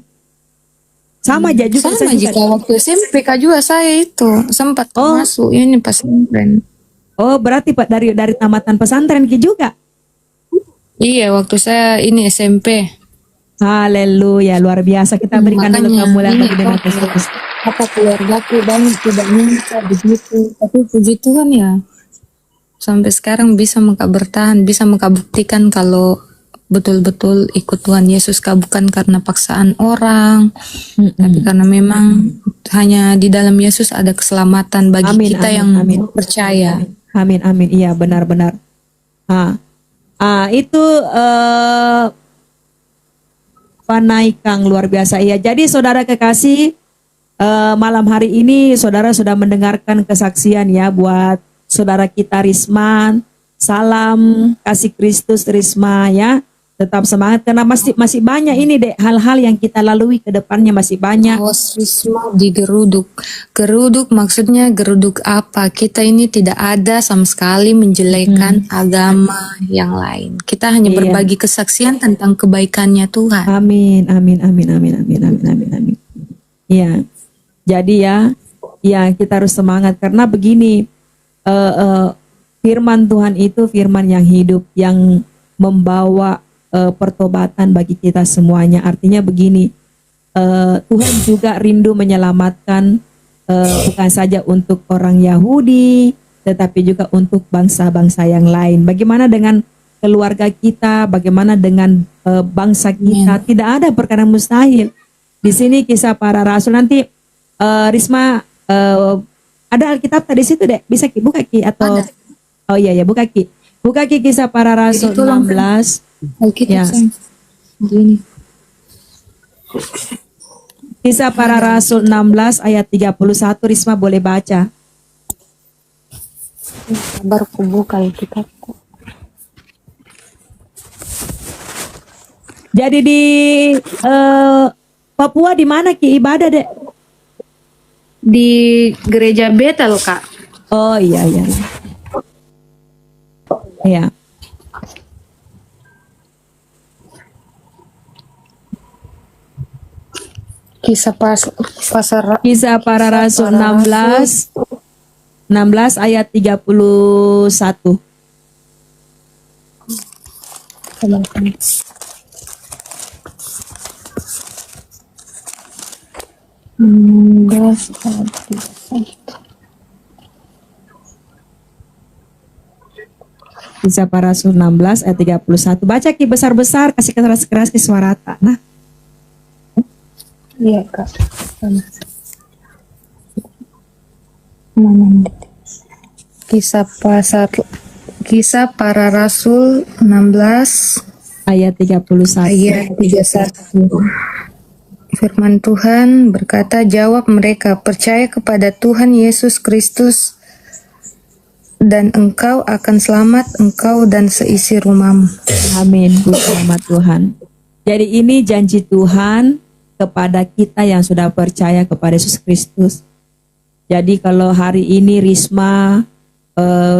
Sama aja juga. Sama jika waktu SMP Kak juga saya itu sempat masuk ini pesantren. Oh berarti Pak dari tamatan pesantren juga? Iya waktu saya ini SMP. Haleluya, luar biasa. Kita berikan dulu kemuliaan bagi nama Yesus. Apa keluargaku banyak tidak minta begitu, tapi puji Tuhan ya sampai sekarang bisa bertahan, bisa buktikan kalau betul-betul ikut Tuhan Yesus bukan karena paksaan orang, tapi karena memang hanya di dalam Yesus ada keselamatan bagi kita yang percaya. Amin. Iya benar-benar. Itu Panaikang luar biasa. Iya. Jadi saudara kekasih, malam hari ini saudara sudah mendengarkan kesaksian ya buat saudara kita Risman. Salam kasih Kristus Risma ya. Tetap semangat karena masih banyak ini dek hal-hal yang kita lalui ke depannya masih banyak. Awas Risma digeruduk. Geruduk maksudnya geruduk apa? Kita ini tidak ada sama sekali menjelekan agama yang lain. Kita hanya Iya. berbagi kesaksian tentang kebaikannya Tuhan. Amin, amin, amin, amin, amin, amin, amin, amin. Iya. Jadi ya kita harus semangat karena begini, firman Tuhan itu firman yang hidup yang membawa pertobatan bagi kita semuanya. Artinya begini, Tuhan juga rindu menyelamatkan bukan saja untuk orang Yahudi, tetapi juga untuk bangsa-bangsa yang lain. Bagaimana dengan keluarga kita? Bagaimana dengan bangsa kita? Tidak ada perkara mustahil. Di sini kisah para rasul nanti Risma ada Alkitab tadi situ deh. Bisa Ki buka Ki atau Ada. oh iya ya buka Ki. Buka Ki kisah para rasul Itu langsung. 16. Alkitab Ya. sayang. Begini. Kisah para rasul 16 ayat 31 Risma boleh baca. Sabar ku buka Alkitabku. Jadi di Papua di mana Ki ibadah dek? Di gereja Betel Kak. Oh iya iya. Iya. Kisah pasar Kisah para rasul 16 ayat 31. Kisah para rasul 16 ayat 31. Baca Ki besar-besar, kasih keras-keras Ki suara tak. Nah, Iya Kak. Kisah para Rasul 16 ayat 31. ayat 31. Firman Tuhan berkata, jawab mereka, percaya kepada Tuhan Yesus Kristus dan engkau akan selamat, engkau dan seisi rumahmu. Amin. Puji nama Tuhan. Jadi ini janji Tuhan kepada kita yang sudah percaya kepada Yesus Kristus. Jadi kalau hari ini Risma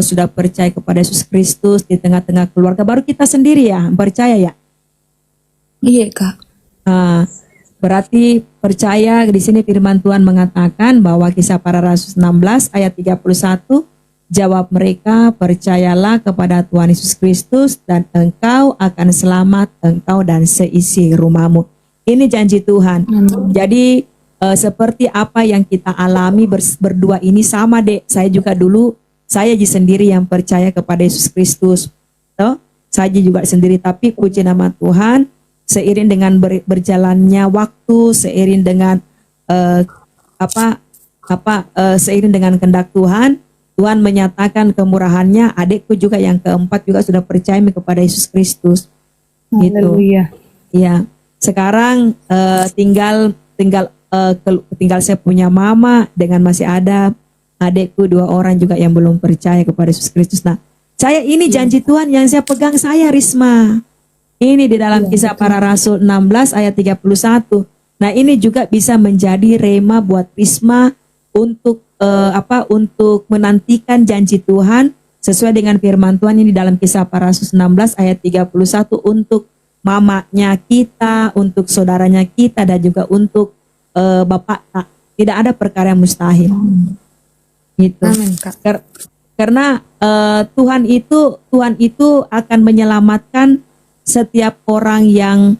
sudah percaya kepada Yesus Kristus di tengah-tengah keluarga, baru kita sendiri ya percaya ya. Iya Kak. Nah, berarti percaya di sini firman Tuhan mengatakan bahwa kisah para rasul 16 ayat 31, jawab mereka, percayalah kepada Tuhan Yesus Kristus dan engkau akan selamat, engkau dan seisi rumahmu. Ini janji Tuhan. Jadi seperti apa yang kita alami berdua ini sama dek. Saya juga dulu, saya sendiri yang percaya kepada Yesus Kristus. Toh, saya juga sendiri, tapi puji nama Tuhan, seiring dengan berjalannya waktu, seiring dengan seiring dengan kehendak Tuhan, Tuhan menyatakan kemurahannya. Adikku juga yang keempat juga sudah percaya kepada Yesus Kristus. Gitu. Haleluya. Iya. Sekarang tinggal saya punya mama dengan masih ada adikku 2 orang juga yang belum percaya kepada Yesus Kristus. Nah, saya ini janji Tuhan yang saya pegang, saya Risma. Ini di dalam kisah para rasul 16 ayat 31. Nah, ini juga bisa menjadi rema buat Risma untuk untuk menantikan janji Tuhan sesuai dengan firman Tuhan ini dalam kisah para rasul 16 ayat 31 untuk mamanya kita, untuk saudaranya kita, dan juga untuk bapak. Tidak ada perkara yang mustahil. Gitu. Amin Kak. Karena Tuhan itu akan menyelamatkan setiap orang yang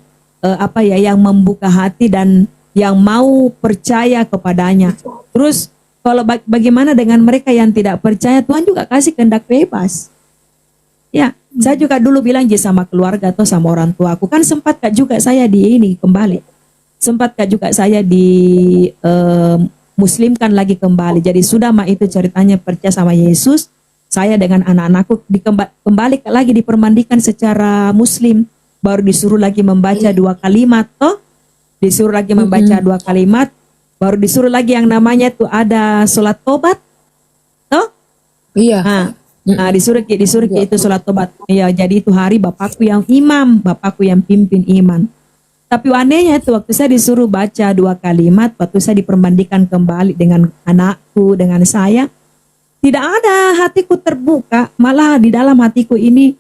yang membuka hati dan yang mau percaya kepadanya. Terus kalau bagaimana dengan mereka yang tidak percaya, Tuhan juga kasih kehendak bebas. Ya, saya juga dulu bilang sama keluarga atau sama orang tua aku, kan sempat kak juga saya kembali. Sempat kak juga saya muslimkan lagi kembali. Jadi sudah itu ceritanya percaya sama Yesus. Saya dengan anak-anakku kembali lagi dipermandikan secara muslim. Baru disuruh lagi membaca 2 kalimat toh. Disuruh lagi membaca 2 kalimat. Baru disuruh lagi yang namanya tuh ada sholat tobat toh. Iya. Nah, Nah, disuruh ke itu sholat tobat. Ya, jadi itu hari bapakku yang imam, bapakku yang pimpin iman. Tapi anehnya itu waktu saya disuruh baca 2 kalimat, waktu saya diperbandingkan kembali dengan anakku, dengan saya, tidak ada hatiku terbuka, malah di dalam hatiku ini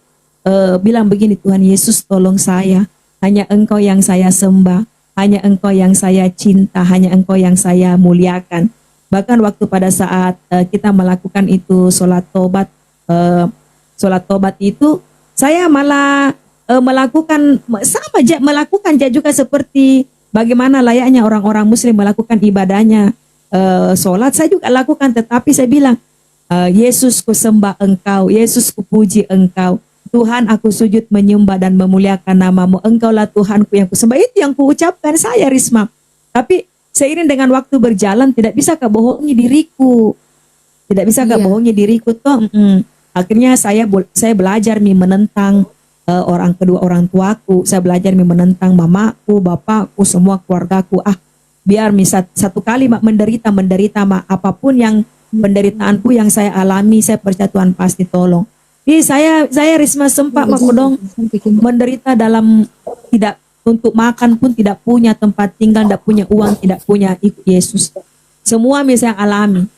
bilang begini, Tuhan Yesus tolong saya, hanya Engkau yang saya sembah, hanya Engkau yang saya cinta, hanya Engkau yang saya muliakan. Bahkan waktu pada saat kita melakukan itu sholat tobat itu, saya malah melakukan juga seperti bagaimana layaknya orang-orang Muslim melakukan ibadahnya, sholat saya juga lakukan, tetapi saya bilang, Yesus ku sembah Engkau, Yesus ku puji Engkau, Tuhan aku sujud menyembah dan memuliakan namamu, Engkaulah Tuhanku yang ku sembah. Itu yang ku ucapkan saya, Risma. Tapi seiring dengan waktu berjalan tidak bisa kebohongi diriku. Tidak bisa kebohongi diriku toh. Akhirnya saya belajar menentang kedua orang tuaku. Saya belajar menentang mamaku, bapakku, semua keluargaku. Biar satu kali menderita apapun yang penderitaanku yang saya alami, saya percaya Tuhan pasti tolong. Saya Risma sempat makodong menderita dalam tidak untuk makan pun tidak punya tempat tinggal, tidak punya uang, tidak punya ikut Yesus. Semua bisa alami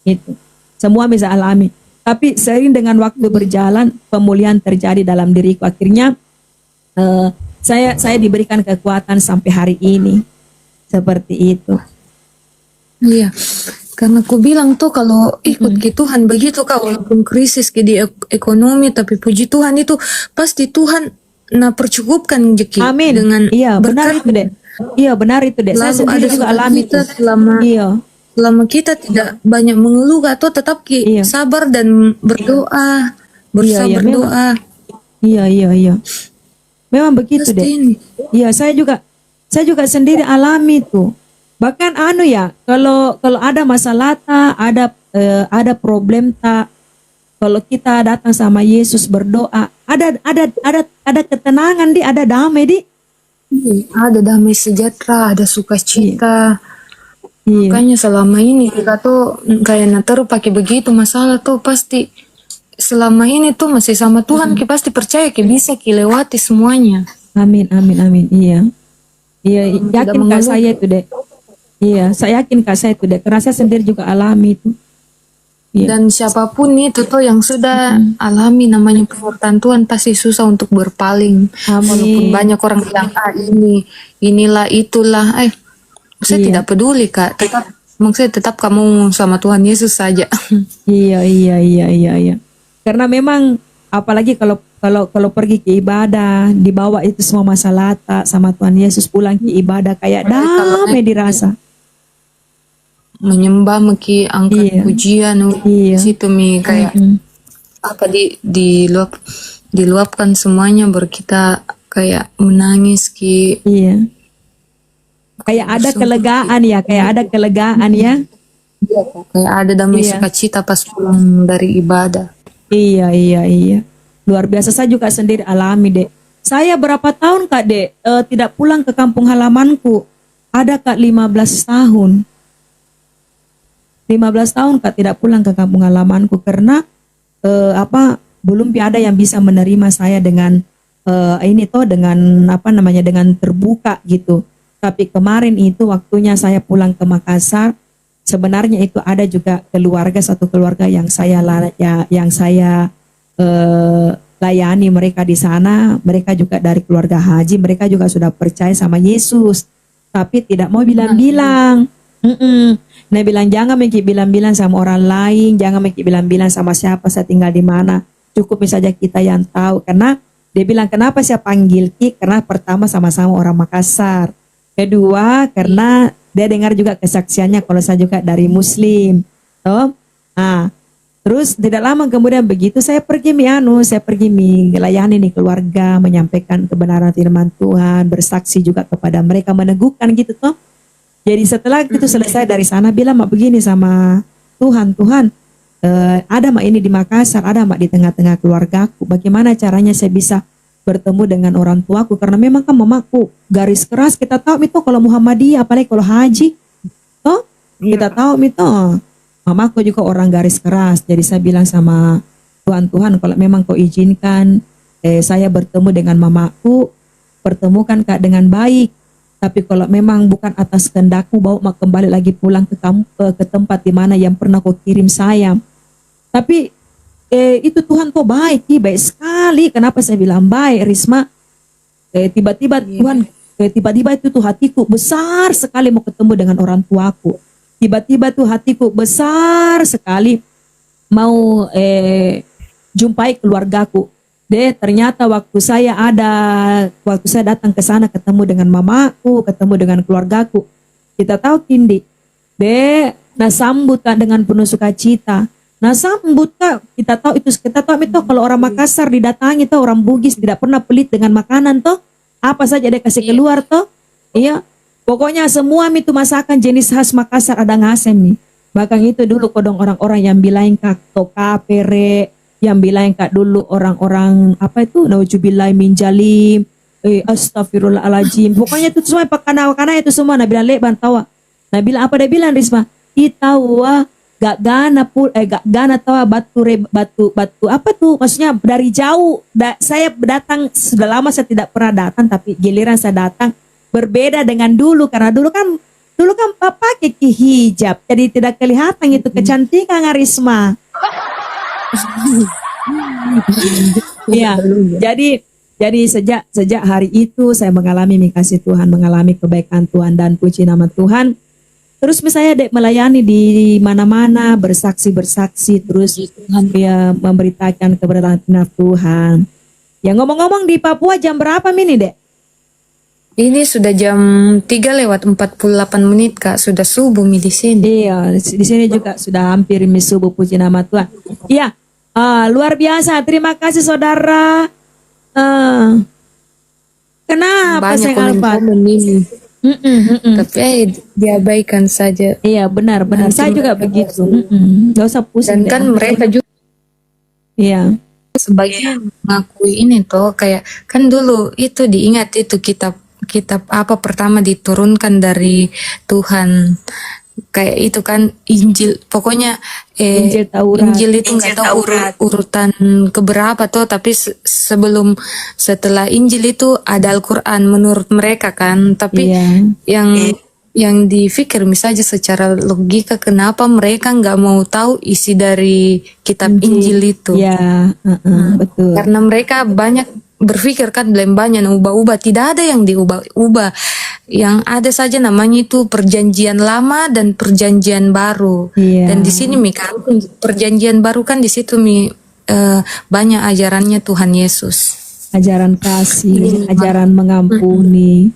itu. Semua bisa alami. Tapi seiring dengan waktu berjalan, pemulihan terjadi dalam diriku. Akhirnya saya diberikan kekuatan sampai hari ini. Seperti itu. Iya. Karena aku bilang tuh kalau ikut ke Tuhan begitu Kak, walaupun krisis di ekonomi, tapi puji Tuhan itu pasti Tuhan percukupkan rezeki dengan benar itu deh. Iya benar itu deh. Saya sendiri juga alami itu. Selama kita tidak banyak mengeluh atau tetap sabar dan berdoa, berdoa. Iya. Memang begitu deh. Iya, saya juga sendiri alami tuh. Bahkan kalau ada masalah ada problem kalau kita datang sama Yesus berdoa, ada ketenangan ada damai ada damai sejahtera, ada sukacita. Makanya selama ini kita tuh kayak terus pakai begitu masalah tuh pasti selama ini tuh masih sama Tuhan, kita pasti percaya kita bisa lewati semuanya. Amin. Iya, yakin Kak saya itu deh. Iya, saya yakin Kak saya itu deh. Karena saya sendiri juga alami itu. Iya. Dan siapapun itu tuh yang sudah alami namanya penyertaan Tuhan pasti susah untuk berpaling. Walaupun banyak orang bilang inilah itulah. Saya tidak peduli Kak. Tetap kamu sama Tuhan Yesus saja. Iya. Karena memang apalagi kalau pergi ke ibadah, dibawa itu semua masalah sama Tuhan Yesus, pulang ke ibadah kayak damai dirasa. Menyembah angkat pujian situ kayak diluapkan semuanya baru kita kayak menangis kayak ada kelegaan ya kayak ada damai sukacita pas pulang dari ibadah. Iya luar biasa. Saya juga sendiri alami dek. Saya berapa tahun Kak dek tidak pulang ke kampung halamanku, ada Kak 15 tahun Kak tidak pulang ke kampung halamanku karena belum ada yang bisa menerima saya dengan dengan terbuka gitu. Tapi kemarin itu waktunya saya pulang ke Makassar, sebenarnya itu ada juga satu keluarga yang saya layani mereka di sana. Mereka juga dari keluarga haji, mereka juga sudah percaya sama Yesus, tapi tidak mau bilang-bilang. Nah bilang jangan bilang-bilang sama orang lain, jangan bilang-bilang sama siapa saya tinggal di mana, cukup saja kita yang tahu. Karena dia bilang kenapa saya panggil Ki, karena pertama sama-sama orang Makassar, kedua karena dia dengar juga kesaksiannya kalau saya juga dari Muslim. Terus tidak lama kemudian begitu saya pergi melayani keluarga, menyampaikan kebenaran firman Tuhan, bersaksi juga kepada mereka, meneguhkan gitu toh. Jadi setelah itu selesai dari sana bilang begini sama Tuhan, ada ini di Makassar, ada di tengah-tengah keluargaku. Bagaimana caranya saya bisa bertemu dengan orang tuaku? Karena memang kan mamaku garis keras. Kita tahu itu kalau Muhammadiyah, apalagi kalau haji, kita tahu itu mamaku juga orang garis keras. Jadi saya bilang sama Tuhan, kalau memang kau izinkan saya bertemu dengan mamaku, pertemukan Kak dengan baik. Tapi kalau memang bukan atas kehendakmu, bawa kembali lagi pulang ke tempat di mana yang pernah kau kirim saya. Tapi itu Tuhan kau baik, baik sekali. Kenapa saya bilang baik, Risma? Tiba-tiba Tuhan, tiba-tiba itu tuh hatiku besar sekali mau ketemu dengan orang tuaku. Tiba-tiba tuh hatiku besar sekali mau jumpai keluargaku. Ternyata waktu saya datang ke sana ketemu dengan mamaku, ketemu dengan keluargaku. Kita tahu Kindi, nasambut Kak dengan penuh sukacita. Nasambut Kak, kita tahu itu kalau orang Makassar didatangi tuh, orang Bugis tidak pernah pelit dengan makanan toh. Apa saja dia kasih keluar toh. Iya. Pokoknya semua itu masakan jenis khas Makassar ada ngasem nih. Bahkan itu dulu kodong orang-orang yang bilang Kak toka pere, yang bilang Kak dulu orang-orang apa itu nauzubillah min jalim, astagfirullahaladzim. Pokoknya itu semua pakana itu semua Nabila leban tawa. Nabila apa dia bilang Risma? Itawa gak gana tawa batu apa tuh? Maksudnya dari jauh. Saya datang sudah lama saya tidak pernah datang, tapi giliran saya datang berbeda dengan dulu karena dulu kan pakai hijab, jadi tidak kelihatan itu kecantikan Risma. Iya, jadi sejak hari itu saya mengalami kasih Tuhan, mengalami kebaikan Tuhan dan puji nama Tuhan. Terus misalnya melayani di mana-mana, bersaksi terus dia memberitakan kebenaran Tuhan. Ya ngomong-ngomong di Papua jam berapa Mini Dek? Ini sudah jam 3:48 Kak, sudah subuh di sini. Iya, di sini juga sudah hampir subuh, puji nama Tuhan. Iya, luar biasa. Terima kasih saudara. Kenapa Banyak saya Alfat? ini. Tapi diabaikan saja. Iya, benar. Saya juga begitu. Gak usah pusing. Dan kan mereka juga iya. sebagian mengakui ini toh, kayak kan dulu itu diingat itu kitab apa pertama diturunkan dari Tuhan, kayak itu kan Injil, pokoknya Injil Taurat. Injil itu nggak tahu urutan keberapa toh, tapi setelah Injil itu ada Al-Quran menurut mereka kan, tapi yang dipikir misalnya secara logika kenapa mereka nggak mau tahu isi dari kitab Injil itu? Ya, betul. Karena mereka banyak berpikir kan banyak ubah-ubah, tidak ada yang diubah-ubah, yang ada saja namanya itu perjanjian lama dan perjanjian baru. Dan di sini perjanjian baru kan di situ banyak ajarannya Tuhan Yesus, ajaran kasih, ajaran mengampuni,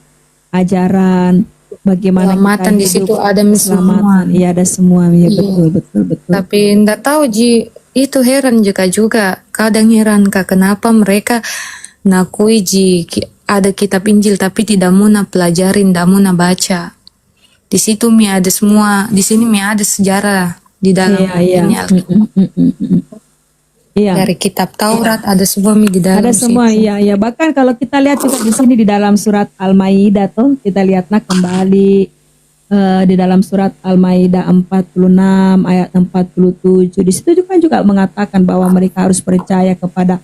ajaran bagaimana keselamatan di situ ada semua. Iya ada semua, ya betul. Tapi enggak tahu itu heran juga kadang heran Kak, kenapa mereka nakui ada kitab Injil tapi tidak mau pelajarin, tidak mau baca. Di situ ada semua, di sini ada sejarah di dalam ini dari kitab Taurat ada semua di dalam. Ada semua, iya. Bahkan kalau kita lihat juga di sini di dalam surat Al-Maidah tuh kita lihatlah kembali di dalam surat Al-Maidah 46 ayat 47. Di situ juga mengatakan bahwa mereka harus percaya kepada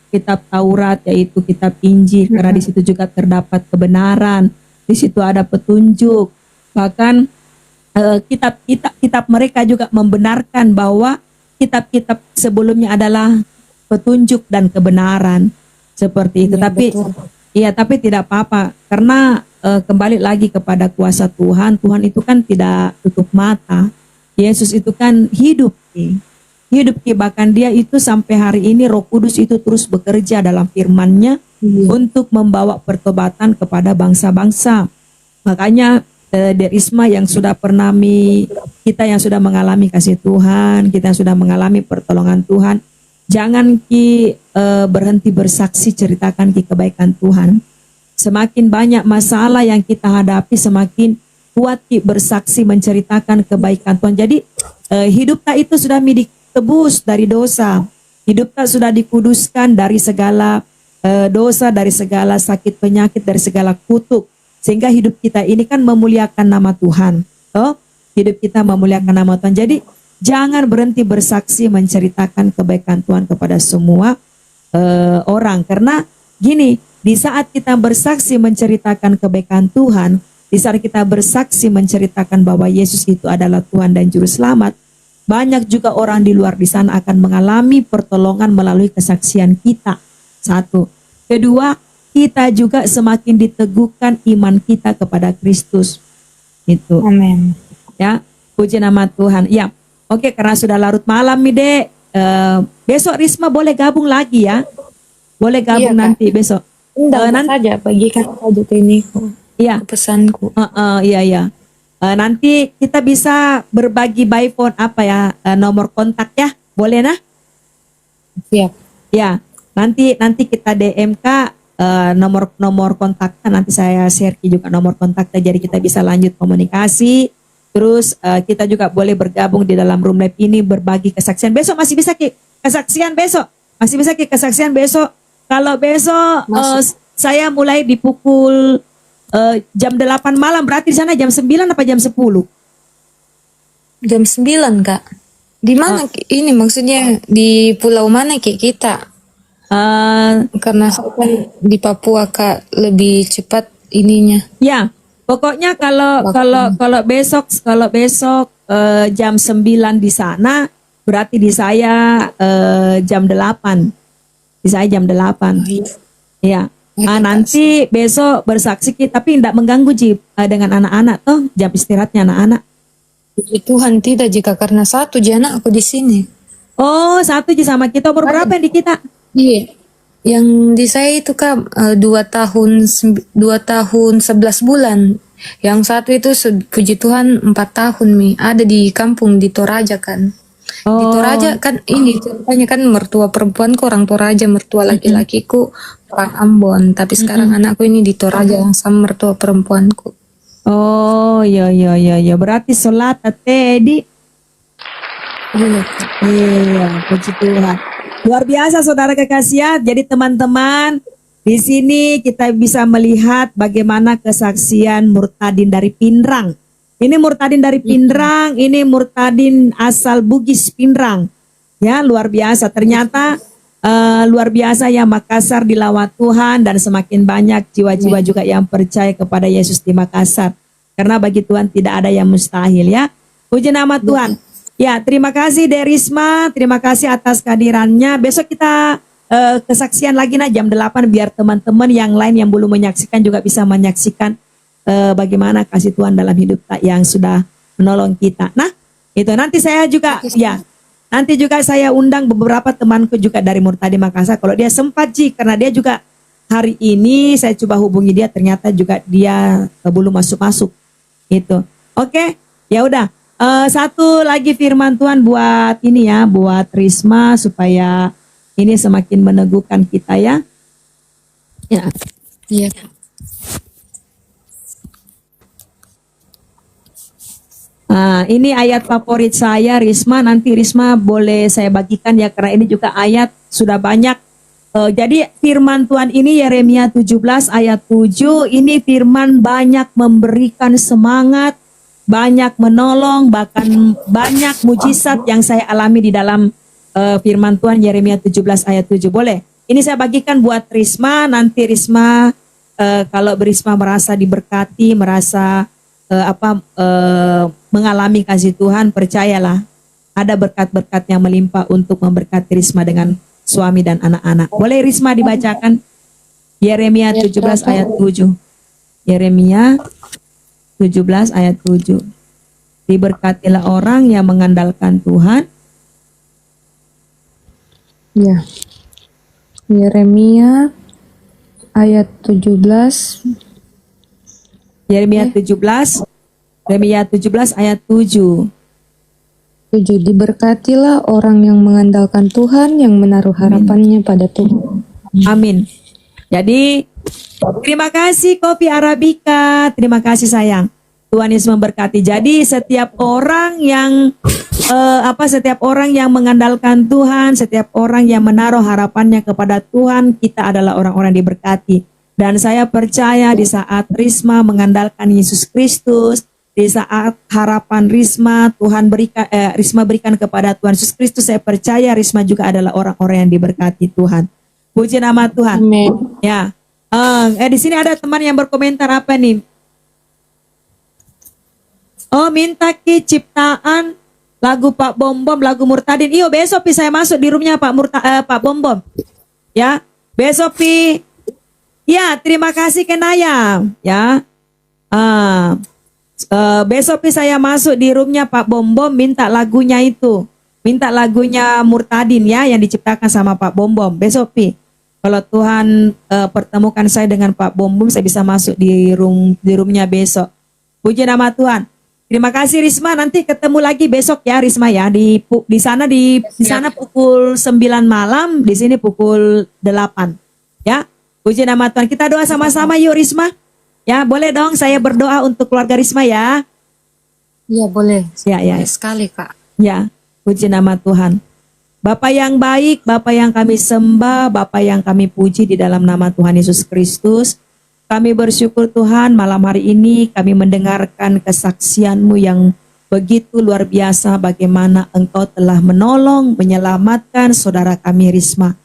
kitab Taurat, yaitu kitab Injil, karena di situ juga terdapat kebenaran, di situ ada petunjuk. Bahkan kitab mereka juga membenarkan bahwa kitab-kitab sebelumnya adalah petunjuk dan kebenaran seperti itu. Tapi tidak apa-apa karena kembali lagi kepada kuasa Tuhan. Tuhan itu kan tidak tutup mata. Yesus itu kan hidup. Bahkan dia itu sampai hari ini Roh Kudus itu terus bekerja dalam firman-Nya untuk membawa pertobatan kepada bangsa-bangsa. Makanya Risma yang sudah kita yang sudah mengalami kasih Tuhan, kita yang sudah mengalami pertolongan Tuhan, jangan berhenti bersaksi, ceritakan kebaikan Tuhan. Semakin banyak masalah yang kita hadapi, semakin kuat bersaksi menceritakan kebaikan Tuhan. Jadi hidup kita itu sudah tebus dari dosa. Hidup kita sudah dikuduskan dari segala dosa, dari segala sakit penyakit, dari segala kutuk. Sehingga hidup kita ini kan memuliakan nama Tuhan. Hidup kita memuliakan nama Tuhan. Jadi jangan berhenti bersaksi menceritakan kebaikan Tuhan kepada semua orang. Karena gini, di saat kita bersaksi menceritakan kebaikan Tuhan, di saat kita bersaksi menceritakan bahwa Yesus itu adalah Tuhan dan Juru Selamat, banyak juga orang di luar di sana akan mengalami pertolongan melalui kesaksian kita. Satu. Kedua, kita juga semakin diteguhkan iman kita kepada Kristus. Itu. Amin. Ya, puji nama Tuhan. Ya, oke, karena sudah larut malam nih, Dek. Besok Risma boleh gabung lagi ya. Boleh gabung Iya, Kak. nanti besok. Nanti saja bagikan saja ke ini Iya. pesanku. Iya. Nanti kita bisa berbagi by phone nomor kontak ya. Boleh nah? Siap. Ya. Nanti kita DM Kak nomor kontaknya, nanti saya share juga nomor kontaknya, jadi kita bisa lanjut komunikasi. Terus kita juga boleh bergabung di dalam room lab ini berbagi kesaksian. Besok masih bisa Ki kesaksian besok. Masih bisa Ki kesaksian besok. Kalau besok saya mulai di pukul jam 8 malam, berarti di sana jam 9 apa jam 10? Jam 9, Kak. Di mana ini maksudnya di pulau mana kita? Karena saya kan di Papua, Kak, lebih cepat ininya. Ya, pokoknya kalau besok jam 9 di sana, berarti di saya jam 8. Di saya jam 8. Ya. Nanti besok bersaksi tapi tidak mengganggu dengan anak-anak toh, jam istirahatnya anak-anak. Puji Tuhan tidak, jika karena satu anak aku di sini. Oh, satu sama kita. Umur berapa yang di kita? Iya. Yang di saya itu, Kak, 2 tahun 11 bulan. Yang satu itu puji Tuhan 4 tahun ada di kampung di Toraja kan. Di Toraja kan ini ceritanya kan mertua perempuanku orang Toraja, mertua laki-lakiku orang Ambon. Tapi sekarang anakku ini di Toraja sama mertua perempuanku. Oh, iya. Berarti sholat Tedi. Iya, puji Tuhan. Luar biasa saudara kekasih. Jadi teman-teman, di sini kita bisa melihat bagaimana kesaksian Murtadin dari Pinrang. Ini Murtadin dari Pinrang, ini Murtadin asal Bugis Pinrang. Ya, luar biasa. Ternyata luar biasa ya, Makassar dilawat Tuhan dan semakin banyak jiwa-jiwa juga yang percaya kepada Yesus di Makassar. Karena bagi Tuhan tidak ada yang mustahil ya. Puji nama Tuhan. Ya, terima kasih Derisma, terima kasih atas kehadirannya. Besok kita kesaksian lagi jam 8 biar teman-teman yang lain yang belum menyaksikan juga bisa menyaksikan bagaimana kasih Tuhan dalam hidup yang sudah menolong kita. Nah, itu nanti saya juga nanti juga saya undang beberapa temanku juga dari Murtadi Makassar kalau dia sempat karena dia juga hari ini saya coba hubungi dia, ternyata juga dia belum masuk itu. Oke, ya udah. Satu lagi firman Tuhan buat ini ya, buat Risma supaya ini semakin meneguhkan kita ya. Ya. Iya. Ini ayat favorit saya Risma, nanti Risma boleh saya bagikan ya karena ini juga ayat sudah banyak. Jadi firman Tuhan ini Yeremia 17 ayat 7, ini firman banyak memberikan semangat, banyak menolong, bahkan banyak mujizat yang saya alami di dalam firman Tuhan Yeremia 17 ayat 7. Boleh? Ini saya bagikan buat Risma, nanti Risma kalau Risma merasa diberkati, merasa mengalami kasih Tuhan, percayalah ada berkat-berkat yang melimpah untuk memberkati Risma dengan suami dan anak-anak. Boleh Risma dibacakan Yeremia 17 ayat 7. Yeremia 17 ayat 7. Diberkatilah orang yang mengandalkan Tuhan. Ya. Yeremia ayat 17. Yeremia 17 ayat 7. 7. Diberkatilah orang yang mengandalkan Tuhan, yang menaruh harapannya pada Tuhan. Amin. Jadi terima kasih Kopi Arabica, terima kasih sayang. Tuhan Yesus memberkati. Jadi setiap orang yang mengandalkan Tuhan, setiap orang yang menaruh harapannya kepada Tuhan, kita adalah orang-orang diberkati. Dan saya percaya di saat Risma mengandalkan Yesus Kristus, di saat harapan Risma Tuhan berikan, Risma berikan kepada Tuhan Yesus Kristus, saya percaya Risma juga adalah orang-orang yang diberkati Tuhan. Puji nama Tuhan. Amin. Ya. Di sini ada teman yang berkomentar apa nih? Oh, minta ki ciptaan lagu Pak Bombom, lagu Murtadin. Iyo, besok pi saya masuk di roomnya Pak Bombom. Ya, besok pi. Ya, terima kasih Kenaya. Ya. Besok pi saya masuk di roomnya Pak Bombom, minta lagunya itu. Minta lagunya Murtadin ya, yang diciptakan sama Pak Bombom. Besok pi. Kalau Tuhan pertemukan saya dengan Pak Bombom, saya bisa masuk di roomnya besok. Puji nama Tuhan. Terima kasih Risma, nanti ketemu lagi besok ya Risma ya, di sana pukul 9 malam, di sini pukul 8. Ya. Puji nama Tuhan. Kita doa sama-sama yuk Risma. Ya, boleh dong saya berdoa untuk keluarga Risma ya. Ya boleh. Ya, ya. Boleh sekali Kak. Ya, puji nama Tuhan. Bapak yang baik, Bapak yang kami sembah, Bapak yang kami puji di dalam nama Tuhan Yesus Kristus. Kami bersyukur Tuhan malam hari ini kami mendengarkan kesaksian-Mu yang begitu luar biasa bagaimana Engkau telah menolong, menyelamatkan saudara kami Risma.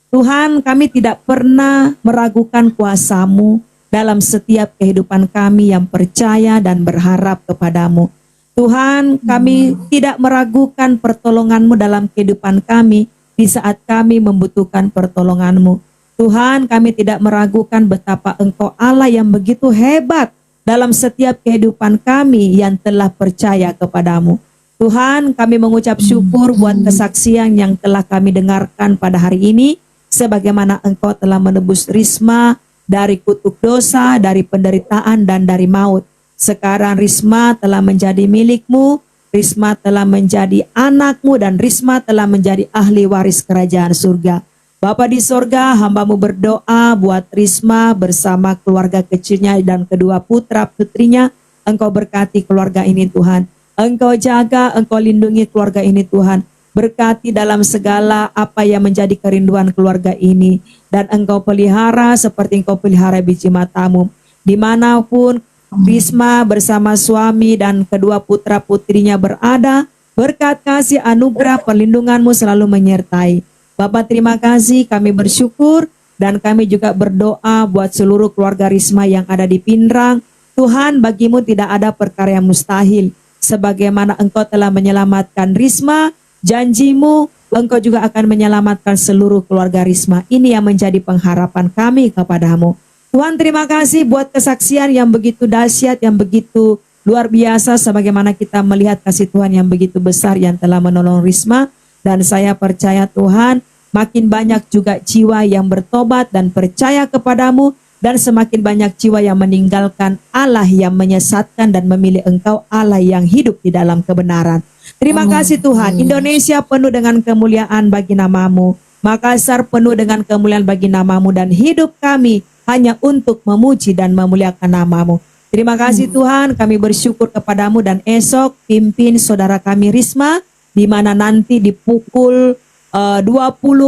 Tuhan, kami tidak pernah meragukan kuasa-Mu dalam setiap kehidupan kami yang percaya dan berharap kepadamu. Tuhan, kami tidak meragukan pertolongan-Mu dalam kehidupan kami di saat kami membutuhkan pertolongan-Mu. Tuhan, kami tidak meragukan betapa Engkau Allah yang begitu hebat dalam setiap kehidupan kami yang telah percaya kepadamu. Tuhan, kami mengucap syukur buat kesaksian yang telah kami dengarkan pada hari ini, sebagaimana Engkau telah menebus Risma dari kutuk dosa, dari penderitaan, dan dari maut. Sekarang Risma telah menjadi milik-Mu, Risma telah menjadi anak-Mu, dan Risma telah menjadi ahli waris kerajaan surga. Bapa di sorga, hamba-Mu berdoa buat Risma bersama keluarga kecilnya dan kedua putra putrinya. Engkau berkati keluarga ini Tuhan. Engkau jaga, Engkau lindungi keluarga ini Tuhan. Berkati dalam segala apa yang menjadi kerinduan keluarga ini. Dan Engkau pelihara seperti Engkau pelihara biji mata-Mu. Dimanapun Risma bersama suami dan kedua putra putrinya berada, berkat kasih anugerah perlindungan-Mu selalu menyertai. Bapak terima kasih, kami bersyukur dan kami juga berdoa buat seluruh keluarga Risma yang ada di Pinrang. Tuhan, bagi-Mu tidak ada perkara yang mustahil. Sebagaimana Engkau telah menyelamatkan Risma, janji-Mu Engkau juga akan menyelamatkan seluruh keluarga Risma. Ini yang menjadi pengharapan kami kepadamu. Tuhan terima kasih buat kesaksian yang begitu dahsyat, yang begitu luar biasa. Sebagaimana kita melihat kasih Tuhan yang begitu besar yang telah menolong Risma. Dan saya percaya Tuhan, makin banyak juga jiwa yang bertobat dan percaya kepadamu, dan semakin banyak jiwa yang meninggalkan Allah yang menyesatkan dan memilih Engkau Allah yang hidup di dalam kebenaran. Terima kasih Tuhan. Indonesia penuh dengan kemuliaan bagi nama-Mu. Makassar penuh dengan kemuliaan bagi nama-Mu, dan hidup kami hanya untuk memuji dan memuliakan nama-Mu. Terima kasih Tuhan, kami bersyukur kepadamu, dan esok pimpin saudara kami Risma, di mana nanti di pukul 20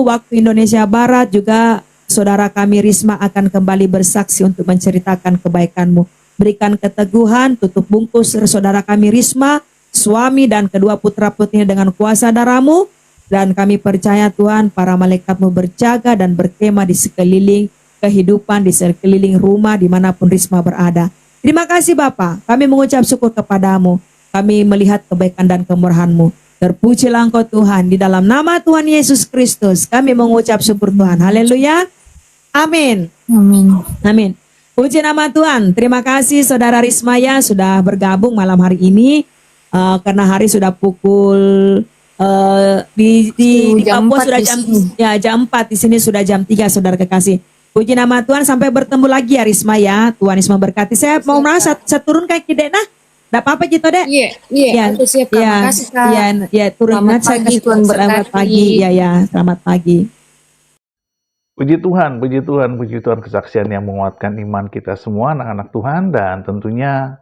waktu Indonesia Barat juga saudara kami Risma akan kembali bersaksi untuk menceritakan kebaikan-Mu. Berikan keteguhan, tutup bungkus saudara kami Risma, suami dan kedua putra putrinya dengan kuasa darah-Mu, dan kami percaya Tuhan para malaikat-Mu berjaga dan berkemah di sekeliling kehidupan, di sekeliling rumah dimanapun Risma berada. Terima kasih Bapa, kami mengucap syukur kepadamu, kami melihat kebaikan dan kemurahan-Mu. Terpujilah Engkau Tuhan, di dalam nama Tuhan Yesus Kristus kami mengucap syukur Tuhan. Haleluya. Amin. Amin. Amin. Puji nama Tuhan. Terima kasih saudara Rismaya sudah bergabung malam hari ini. Karena hari sudah pukul di Jam Papua 4 sudah di jam sini. jam 4, di sini sudah jam 3 saudara kekasih. Puji nama Tuhan, sampai bertemu lagi ya Risma ya. Tuhan Yesus memberkati. Saya mau merasa saya turun kayak Kidena. Enggak apa-apa gitu deh. Iya, aku siap Kak. Makasih Kak. Ya, turun Selamat saya pagi, kasih Tuhan selamat berkati. pagi. Ya, selamat pagi. Puji Tuhan, puji Tuhan, puji Tuhan, kesaksian yang menguatkan iman kita semua anak-anak Tuhan, dan tentunya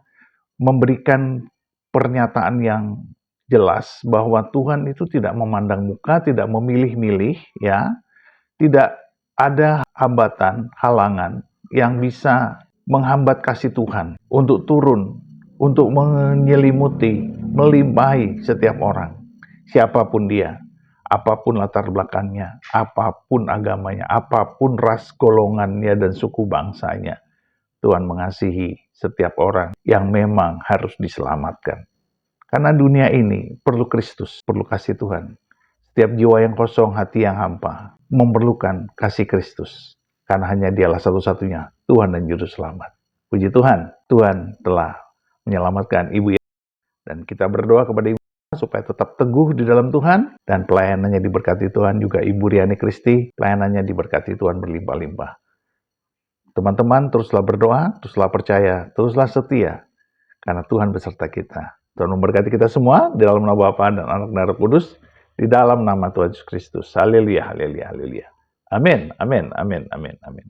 memberikan pernyataan yang jelas bahwa Tuhan itu tidak memandang muka, tidak memilih-milih, ya. Tidak ada hambatan, halangan yang bisa menghambat kasih Tuhan untuk turun, untuk menyelimuti, melimpahi setiap orang, siapapun dia, apapun latar belakangnya, apapun agamanya, apapun ras golongannya dan suku bangsanya. Tuhan mengasihi setiap orang yang memang harus diselamatkan. Karena dunia ini perlu Kristus, perlu kasih Tuhan. Setiap jiwa yang kosong, hati yang hampa, memerlukan kasih Kristus. Karena hanya dialah satu-satunya Tuhan dan Juru Selamat. Puji Tuhan, Tuhan telah menyelamatkan Ibu dan kita berdoa kepada Ibu supaya tetap teguh di dalam Tuhan dan pelayanannya diberkati Tuhan. Juga Ibu Riani Kristi, pelayanannya diberkati Tuhan berlimpah-limpah. Teman-teman, teruslah berdoa, teruslah percaya, teruslah setia, karena Tuhan beserta kita. Tuhan memberkati kita semua di dalam nama Bapa dan Anak dan Roh Kudus, di dalam nama Tuhan Yesus Kristus. Haleluya, haleluya, haleluya. Amin, amin, amin, amin, amin.